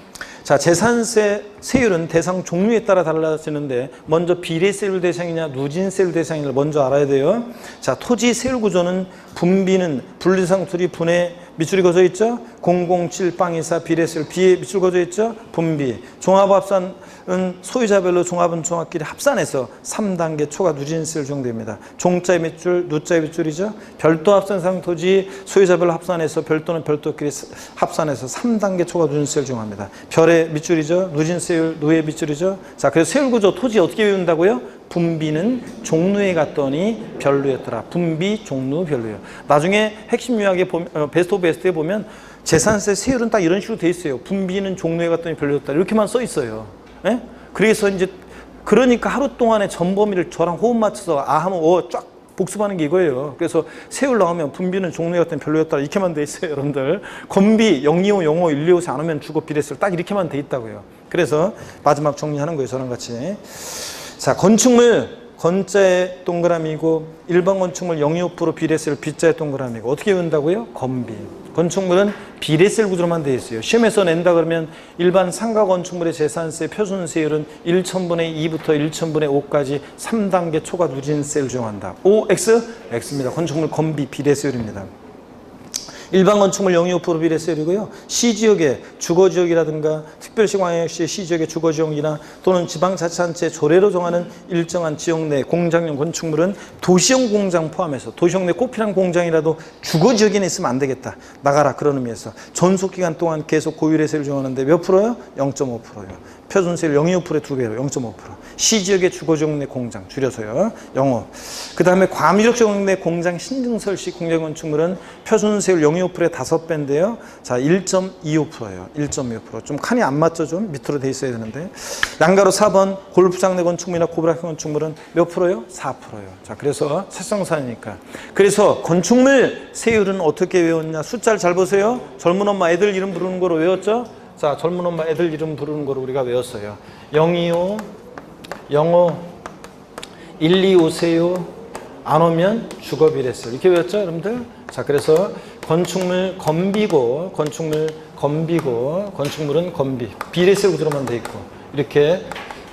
자, 재산세 세율은 대상 종류에 따라 달라지는데 먼저 비례세율 대상이냐 누진세율 대상이냐를 먼저 알아야 돼요. 자, 토지 세율 구조는 분비는 분리상 둘이 분해 밑줄이 거져 있죠. 007 빵24 비례세율 비에 밑줄 거져 있죠. 분비. 종합합산은 소유자별로 종합은 종합끼리 합산해서 3단계 초과 누진세율 적용됩니다. 종자의 밑줄, 누자의 밑줄이죠. 별도 합산상 토지 소유자별로 합산해서 별도는 별도끼리 합산해서 3단계 초과 누진세율 적용합니다. 별의 밑줄이죠. 누진세율, 누의 밑줄이죠. 자, 그래서 세율 구조 토지 어떻게 외운다고요? 분비는 종루에 갔더니 별로였더라. 분비, 종루, 별로예요. 나중에 핵심 요약에 베스트 오브 베스트에 보면 재산세 세율은 딱 이런 식으로 돼 있어요. 분비는 종루에 갔더니 별로였다. 이렇게만 써 있어요. 예? 그래서 이제 그러니까 하루 동안에 전범위를 저랑 호흡 맞춰서 아 하면 쫙 복습하는 게 이거예요. 그래서 세율 나오면 분비는 종루에 갔더니 별로였다. 이렇게만 돼 있어요, 여러분들. 건비 025, 05, 125세 안 오면 주거 비례세율 딱 이렇게만 돼 있다고요. 그래서 마지막 정리하는 거예요, 저랑 같이. 자, 건축물 건자의 동그라미고 일반 건축물 025% 비례세율 B자의 동그라미고 어떻게 외운다고요? 건비. 건축물은 비례세율 구조로만 되어 있어요. 시험에서 낸다 그러면 일반 상가 건축물의 재산세 표준세율은 1,000분의 2부터 1,000분의 5까지 3단계 초과 누진세를 적용한다. O, X? X입니다. 건축물 건비 비례세율입니다. 일반 건축물 025% 비례세율이고요. 시지역의 주거지역이라든가 특별시광역시의 시지역의 주거지역이나 또는 지방자치단체 조례로 정하는 일정한 지역 내 공장용 건축물은 도시형 공장 포함해서 도시형 내 꽃피난 공장이라도 주거지역에 있으면 안 되겠다. 나가라 그런 의미에서 전속기간 동안 계속 고유례세를 정하는데 몇 프로요? 0.5%요. 표준세율 0.25%의 2배로 0.5%. 시지역의 주거지역 내 공장 줄여서요. 영어. 그 다음에 과밀역 지역 내 공장 신증설식 공장 건축물은 표준세율 0.25%의 5배인데요. 자, 1.25%예요. 1.25%. 좀 칸이 안 맞죠? 좀 밑으로 돼 있어야 되는데. 난가로 4번 골프장 내 건축물이나 고브라킹 건축물은 몇 프로요? 4%예요. 자, 그래서 세성사니까. 그래서 건축물 세율은 어떻게 외웠냐? 숫자를 잘 보세요. 젊은 엄마 애들 이름 부르는 거로 외웠죠? 자, 젊은 엄마 애들 이름 부르는 거로 우리가 외웠어요. 025, 05, 125세요. 안 오면 주거비례세율. 이렇게 외웠죠, 여러분들? 자, 그래서 건축물 건비고, 건축물은 건비. 비례세율 구조로만 돼 있고. 이렇게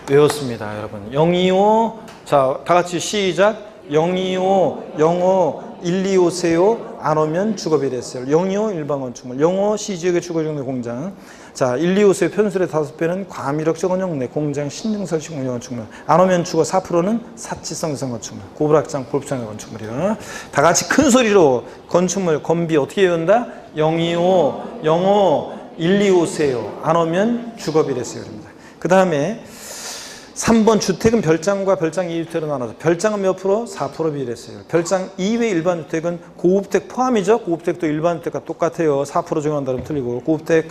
외웠습니다, 여러분. 025, 자, 다 같이 시작. 025, 05, 125세요. 안 오면 주거비례세율. 025 일반 건축물, 05 시지역의 주거지역 내 공장. 자, 125세의 편수의 5배는 과밀역 적원역 내 공장 신증설식 공장 건축물. 안 오면 주거 4%는 사치성 유상 건축물. 고브락장 골프장 건축물이요. 다 같이 큰 소리로 건축물 건비 어떻게 외운다? 025, 05, 125세요. 안 오면 주거비례세율입니다. 그 다음에 3번 주택은 별장과 별장 2주택으로 나눠서 별장은 몇 프로? 4% 비례세율. 별장 이외 일반 주택은 고급택 포함이죠. 고급택도 일반 주택과 똑같아요. 4% 적용한다면 틀리고 고급택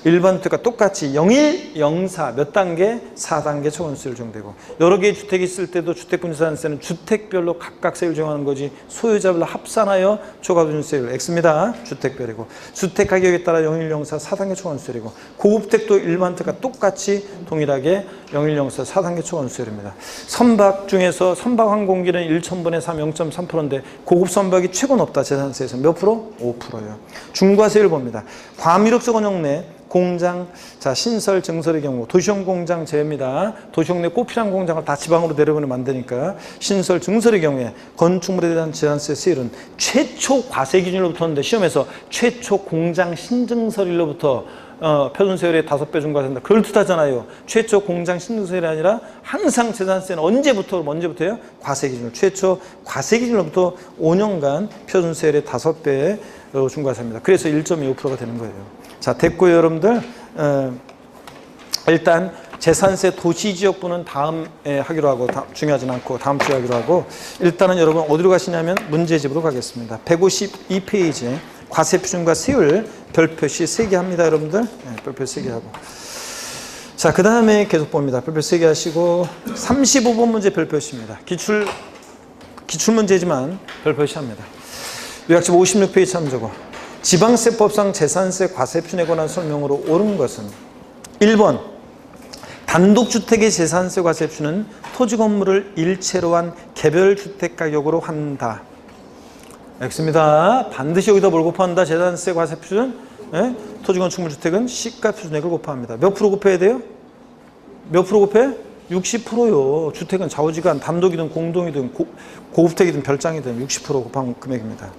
일반 주택과 똑같이 01, 04 몇 단계? 4단계 초과세율 적용되고 여러 개의 주택이 있을 때도 주택분자산세는 주택별로 각각 세율 적용하는 거지 소유자별로 합산하여 초과세율 X입니다. 주택별이고 주택가격에 따라 01, 04 4단계 초과세율이고 고급택도 일반 주택과 똑같이 동일하게 01, 04 4단계 단계 초과누수율입니다. 선박 중에서 선박 항공기는 1,000분의 3, 0.3%인데 고급 선박이 최고 높다. 재산세에서 몇 프로? 5%요. 중과세율 봅니다. 과밀옥소 권역 내 공장, 자, 신설, 증설의 경우 도시형 공장 제외입니다. 도시형 내 꽃피랑 공장을 다 지방으로 내려보내 만드니까 신설, 증설의 경우에 건축물에 대한 재산세 세율은 최초 과세 기준으로부터인데 시험에서 최초 공장 신증설일로부터 표준세율의 5배 중과된다. 그걸 뜻하잖아요. 최초 공장 신증설이 아니라 항상 재산세는 언제부터요? 과세 기준으로. 최초 과세 기준으로부터 5년간 표준세율의 5배 중과세입니다. 그래서 1.25%가 되는 거예요. 자, 됐고요, 여러분들. 일단 재산세 도시지역부는 다음에 하기로 하고, 중요하진 않고 다음 주에 하기로 하고, 일단은 여러분 어디로 가시냐면 문제집으로 가겠습니다. 152페이지 과세표준과 세율 별표시 3개 합니다, 여러분들. 네, 별표 3개 하고. 자, 그 다음에 계속 봅니다. 별표 3개 하시고 35번 문제 별표시입니다. 기출문제지만 별표시 합니다. 요약집 56페이지 참조고. 지방세법상 재산세 과세표준에 관한 설명으로 옳은 것은 1번 단독주택의 재산세 과세표준은 토지 건물을 일체로 한 개별주택 가격으로 한다. X입니다. 반드시 여기다 뭘 곱한다? 재산세 과세표준. 네? 토지 건축물 주택은 시가 표준액을 곱합니다. 몇 프로 곱해야 돼요? 몇 프로 곱해? 60%요. 주택은 좌우지간 단독이든 공동이든 고급택이든 별장이든 60% 곱한 금액입니다.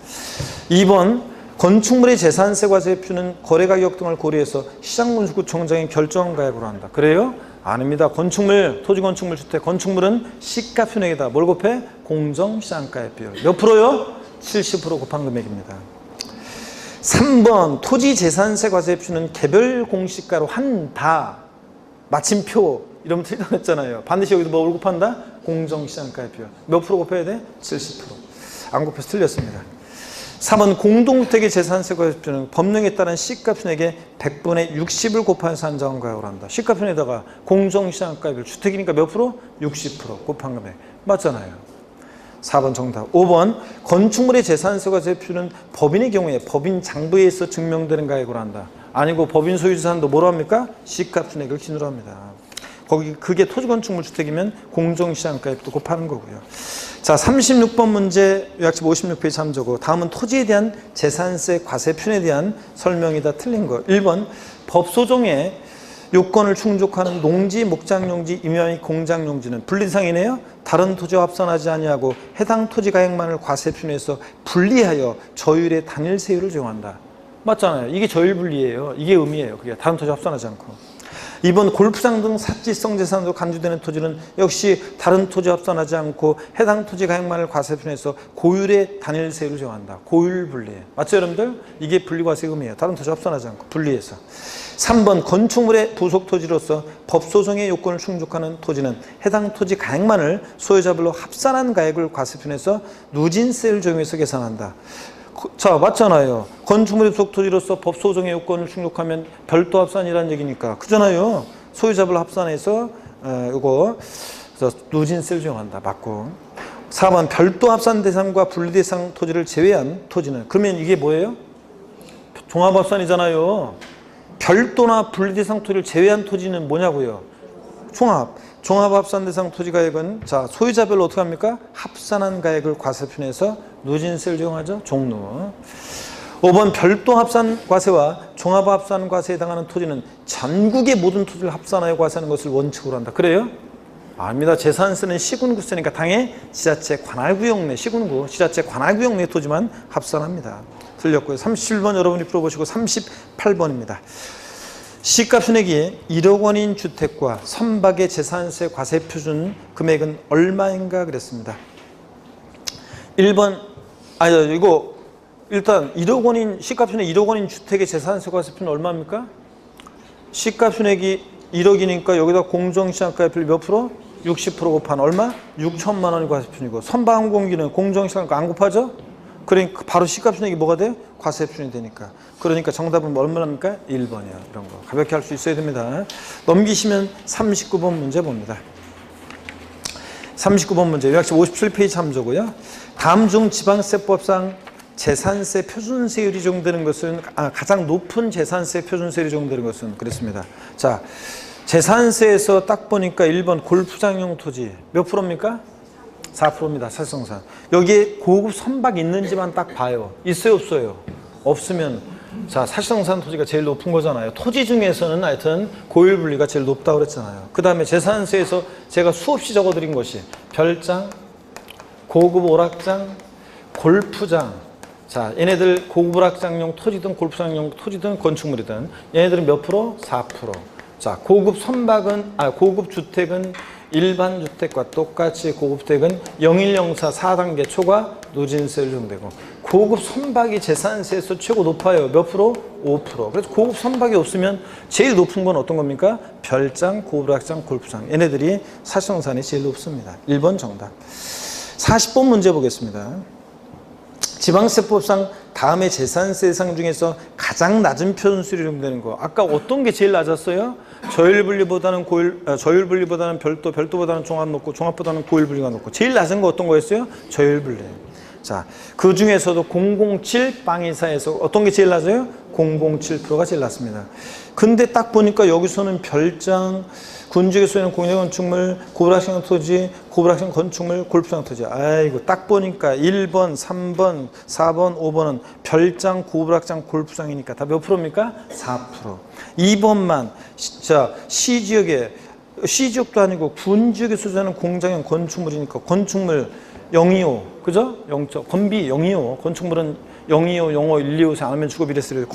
2번 건축물의 재산세 과세표준은 거래가격 등을 고려해서 시장군수구청장이 결정한 가액으로 한다. 그래요? 아닙니다. 건축물, 토지건축물 주택, 건축물은 시가표준액이다. 뭘 곱해? 공정시장가액 비율. 몇 프로요? 70% 곱한 금액입니다. 3번 토지 재산세 과세표준은 개별 공시가로 한다. 마침표 이러면 틀리다고 했잖아요. 반드시 여기도 뭘 곱한다? 공정시장가액 비율. 몇 프로 곱해야 돼? 70%. 안 곱해서 틀렸습니다. 3번 공동주택의 재산세 과세표준은 법령에 따른 시가표준액의 100분의 60을 곱해서 산정한 가액으로 한다. 시가표준에다가 공정시장가액을 주택이니까 몇 프로? 60% 곱한 금액. 맞잖아요. 4번 정답. 5번 건축물의 재산세 과세표준은 법인의 경우에 법인 장부에 있어 증명되는 가액으로 한다. 아니고 법인 소유재산도 뭐로 합니까? 시가표준액을 기준으로 합니다. 그게 토지건축물 주택이면 공정시장가액도 곱하는 거고요. 자, 36번 문제 요약집 56페이지 참조고 다음은 토지에 대한 재산세 과세표준에 대한 설명이다. 틀린 거. 1번 법소정의 요건을 충족하는 농지, 목장용지, 임야의 공장용지는 분리대상이네요. 다른 토지와 합산하지 아니하고 해당 토지 가액만을 과세표준에서 분리하여 저율의 단일 세율을 적용한다. 맞잖아요. 이게 저율 분리예요. 이게 의미예요. 그게 다른 토지와 합산하지 않고. 2번 골프장 등 사치성 재산으로 간주되는 토지는 역시 다른 토지와 합산하지 않고 해당 토지 가액만을 과세표준에서 고율의 단일 세율을 정한다. 고율 분리. 맞죠, 여러분들? 이게 분리과세 의미예요. 다른 토지와 합산하지 않고 분리해서. 3번 건축물의 부속 토지로서 법소정의 요건을 충족하는 토지는 해당 토지 가액만을 소유자별로 합산한 가액을 과세표준에서 누진세를 적용해서 계산한다. 자, 맞잖아요. 건축물의 부속 토지로서 법소정의 요건을 충족하면 별도 합산이라는 얘기니까. 그잖아요. 소유자별로 합산해서 이거 누진세를 적용한다. 맞고. 4번 별도 합산 대상과 분리 대상 토지를 제외한 토지는 그러면 이게 뭐예요? 종합합산이잖아요. 별도나 분리 대상 토지를 제외한 토지는 뭐냐고요? 종합합산 대상 토지 가액은 자 소유자별로 어떻게 합니까? 합산한 가액을 과세표준에서 누진세를 적용하죠. 종루. 5번 별도 합산 과세와 종합합산 과세에 해당하는 토지는 전국의 모든 토지를 합산하여 과세하는 것을 원칙으로 한다. 그래요? 아닙니다. 재산세는 시군구세니까 당해 지자체 관할구역 내 시군구, 지자체 관할구역 내 토지만 합산합니다. 틀렸고요. 37번 여러분이 풀어보시고 38번입니다. 시가표준액이 1억 원인 주택과 선박의 재산세 과세표준 금액은 얼마인가 그랬습니다. 1번 이거 일단 1억 원인 시가표준액 1억 원인 주택의 재산세 과세표준 얼마입니까? 시가표준액이 1억이니까 여기다 공정시장가액 몇 프로? 60% 곱한 얼마? 6천만 원이 과세표준이고 선박항공기는 공정시장가 안 곱하죠? 그러니까 바로 시가표준액이 뭐가 돼? 과세표준이 되니까. 그러니까 정답은 얼마입니까? 1번이야. 이런 거 가볍게 할 수 있어야 됩니다. 넘기시면 39번 문제 봅니다. 39번 문제 요약집 57페이지 참조고요. 다음 중 지방세법상 재산세 표준세율이 적용되는 것은 가장 높은 재산세 표준세율이 적용되는 것은 그렇습니다. 자, 재산세에서 딱 보니까 1번 골프장용 토지 몇 프로입니까? 4%입니다. 사실상 여기에 고급 선박 있는지만 딱 봐요. 있어요 없어요? 없으면 자 사실상 토지가 제일 높은 거잖아요. 토지 중에서는 하여튼 고율 분리가 제일 높다고 그랬잖아요. 그 다음에 재산세에서 제가 수없이 적어드린 것이 별장, 고급 오락장, 골프장. 자 얘네들 고급 오락장용 토지든 골프장용 토지든 건축물이든 얘네들은 몇 프로? 4%. 자 고급 선박은 고급 주택은 일반 주택과 똑같이 고급 주택은 0104 4단계 초과 누진세를 적용되고 고급 선박이 재산세에서 최고 높아요. 몇 프로? 5%. 그래서 고급 선박이 없으면 제일 높은 건 어떤 겁니까? 별장, 고급 오락장, 골프장. 얘네들이 사실상산이 제일 높습니다. 1번 정답. 40번 문제 보겠습니다. 지방세법상 다음에 재산세 대상 중에서 가장 낮은 표준수율이 적용되는 거. 아까 어떤 게 제일 낮았어요? 저율분리보다는 저율분리보다는 별도보다는 종합 높고 종합보다는 고율분리가 높고 제일 낮은 거 어떤 거였어요? 저율분리. 자, 그 중에서도 007 빵이사에서 어떤 게 제일 낮아요? 007%가 제일 낮습니다. 근데 딱 보니까 여기서는 별장, 군지역에 소유하는 공유건축물, 고불학생 토지, 고불학생 건축물, 골프장 토지. 아이고 딱 보니까 1번, 3번, 4번, 5번은 별장, 고불학장, 골프장이니까 다 몇 프로입니까? 4%. 2번만 자 시지역도 아니고 군지역에 소유하는 공장형 건축물이니까 건축물 025 그죠? 0점 건비 025 건축물은 025, 05, 125 안 하면 주거 비례세를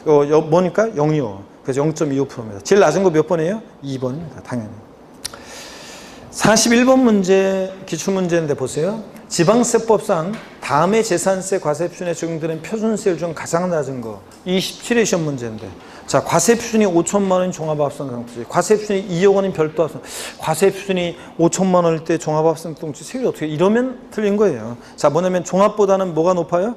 뭐니까 025 그래서 0.25%입니다. 제일 낮은 거 몇 번이에요? 2번입니다. 당연히. 41번 문제 기출문제인데 보세요. 지방세법상 다음의 재산세 과세표준에 적용되는 표준세율 중 가장 낮은 거 27회 시험 문제인데 자 과세표준이 5천만 원인 종합합산상토지 과세표준이 2억 원인 별도합산 과세표준이 5천만 원일 때 종합합산상토지 세율이 어떻게 이러면 틀린 거예요. 자 뭐냐면 종합보다는 뭐가 높아요?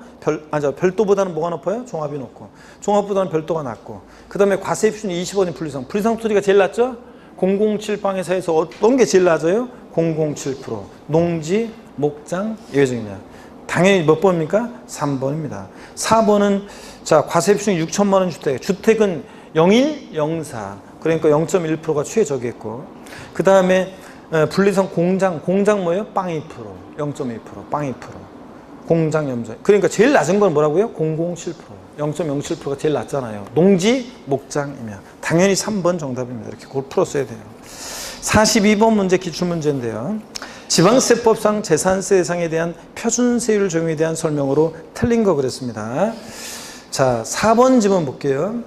별도보다는 뭐가 높아요? 종합이 높고 종합보다는 별도가 낮고 그 다음에 과세표준이 20원인 분리상토지가 제일 낮죠? 007 빵회사에서 어떤 게 제일 낮아요? 007%. 농지, 목장, 예외적이냐. 당연히 몇 번입니까? 3번입니다. 4번은 자 과세표준이 6천만 원 주택. 주택은 0104. 그러니까 0.1%가 최저겠고. 그 다음에 분리상 공장 뭐예요? 빵 2%. 0.2%. 빵 2%. 공장 염전. 그러니까 제일 낮은 건 뭐라고요? 007%. 0.07%가 제일 낮잖아요. 농지, 목장이면 당연히 3번 정답입니다. 이렇게 그걸 풀었어야 돼요. 42번 문제 기출문제인데요. 지방세법상 재산세 대상에 대한 표준세율 적용에 대한 설명으로 틀린 거 그랬습니다. 자, 4번 지문 볼게요.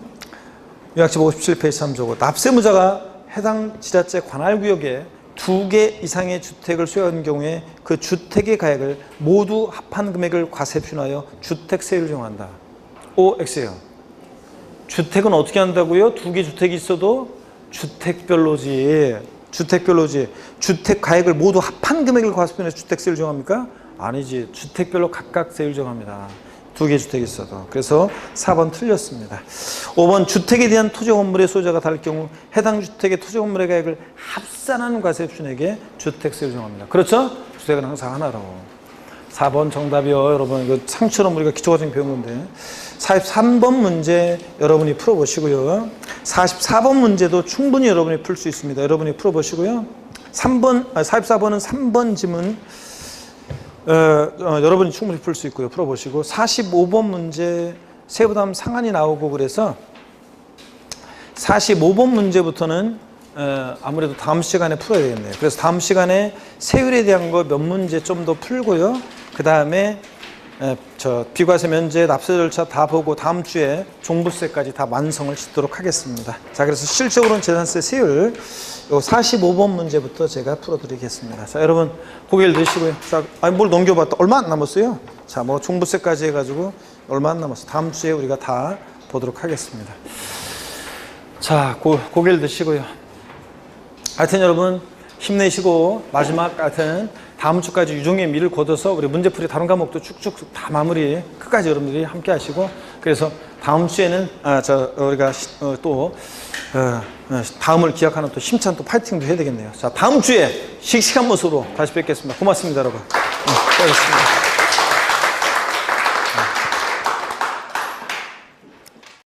요약집 57페이지 참조고 납세무자가 해당 지자체 관할구역에 2개 이상의 주택을 소유한 경우에 그 주택의 가액을 모두 합한 금액을 과세표준하여 주택세율을 적용한다. X예요. 주택은 어떻게 한다고요? 2개 주택이 있어도 주택별로지. 주택 가액을 모두 합한 금액을 과세표준해서 주택세율을 정합니까? 아니지. 주택별로 각각 세율 정합니다. 2개 주택이 있어도. 그래서 4번 틀렸습니다. 5번 주택에 대한 토지 건물의 소유자가 다를 경우 해당 주택의 토지 건물의 가액을 합산한 과세표준에게 주택세율을 정합니다. 그렇죠? 주택은 항상 하나라고. 4번 정답이요. 여러분 이거 상처럼 우리가 기초과정 배운 건데 43번 문제 여러분이 풀어보시고요. 44번 문제도 충분히 여러분이 풀 수 있습니다. 여러분이 풀어보시고요. 44번은 3번 지문 여러분이 충분히 풀 수 있고요. 풀어보시고 45번 문제 세부담 상한이 나오고 그래서 45번 문제부터는 아무래도 다음 시간에 풀어야 되겠네요. 그래서 다음 시간에 세율에 대한 거 몇 문제 좀 더 풀고요. 그 다음에 비과세 면제 납세 절차 다 보고 다음 주에 종부세까지 다 완성을 짓도록 하겠습니다. 자, 그래서 실적으로는 재산세 세율 요 45번 문제부터 제가 풀어드리겠습니다. 자, 여러분 고개를 드시고요. 자, 뭘 넘겨봤다. 얼마 안 남았어요. 자, 뭐 종부세까지 해가지고 얼마 안 남았어요. 다음 주에 우리가 다 보도록 하겠습니다. 자, 고개를 드시고요. 하여튼 여러분 힘내시고 마지막 하여튼 다음 주까지 유종의 미를 거둬서 우리 문제풀이 다른 과목도 쭉쭉 다 마무리 끝까지 여러분들이 함께 하시고 그래서 다음 주에는 우리가 또 다음을 기약하는 또 힘찬 또 파이팅도 해야 되겠네요. 자, 다음 주에 씩씩한 모습으로 다시 뵙겠습니다. 고맙습니다, 여러분. 수고하셨습니다.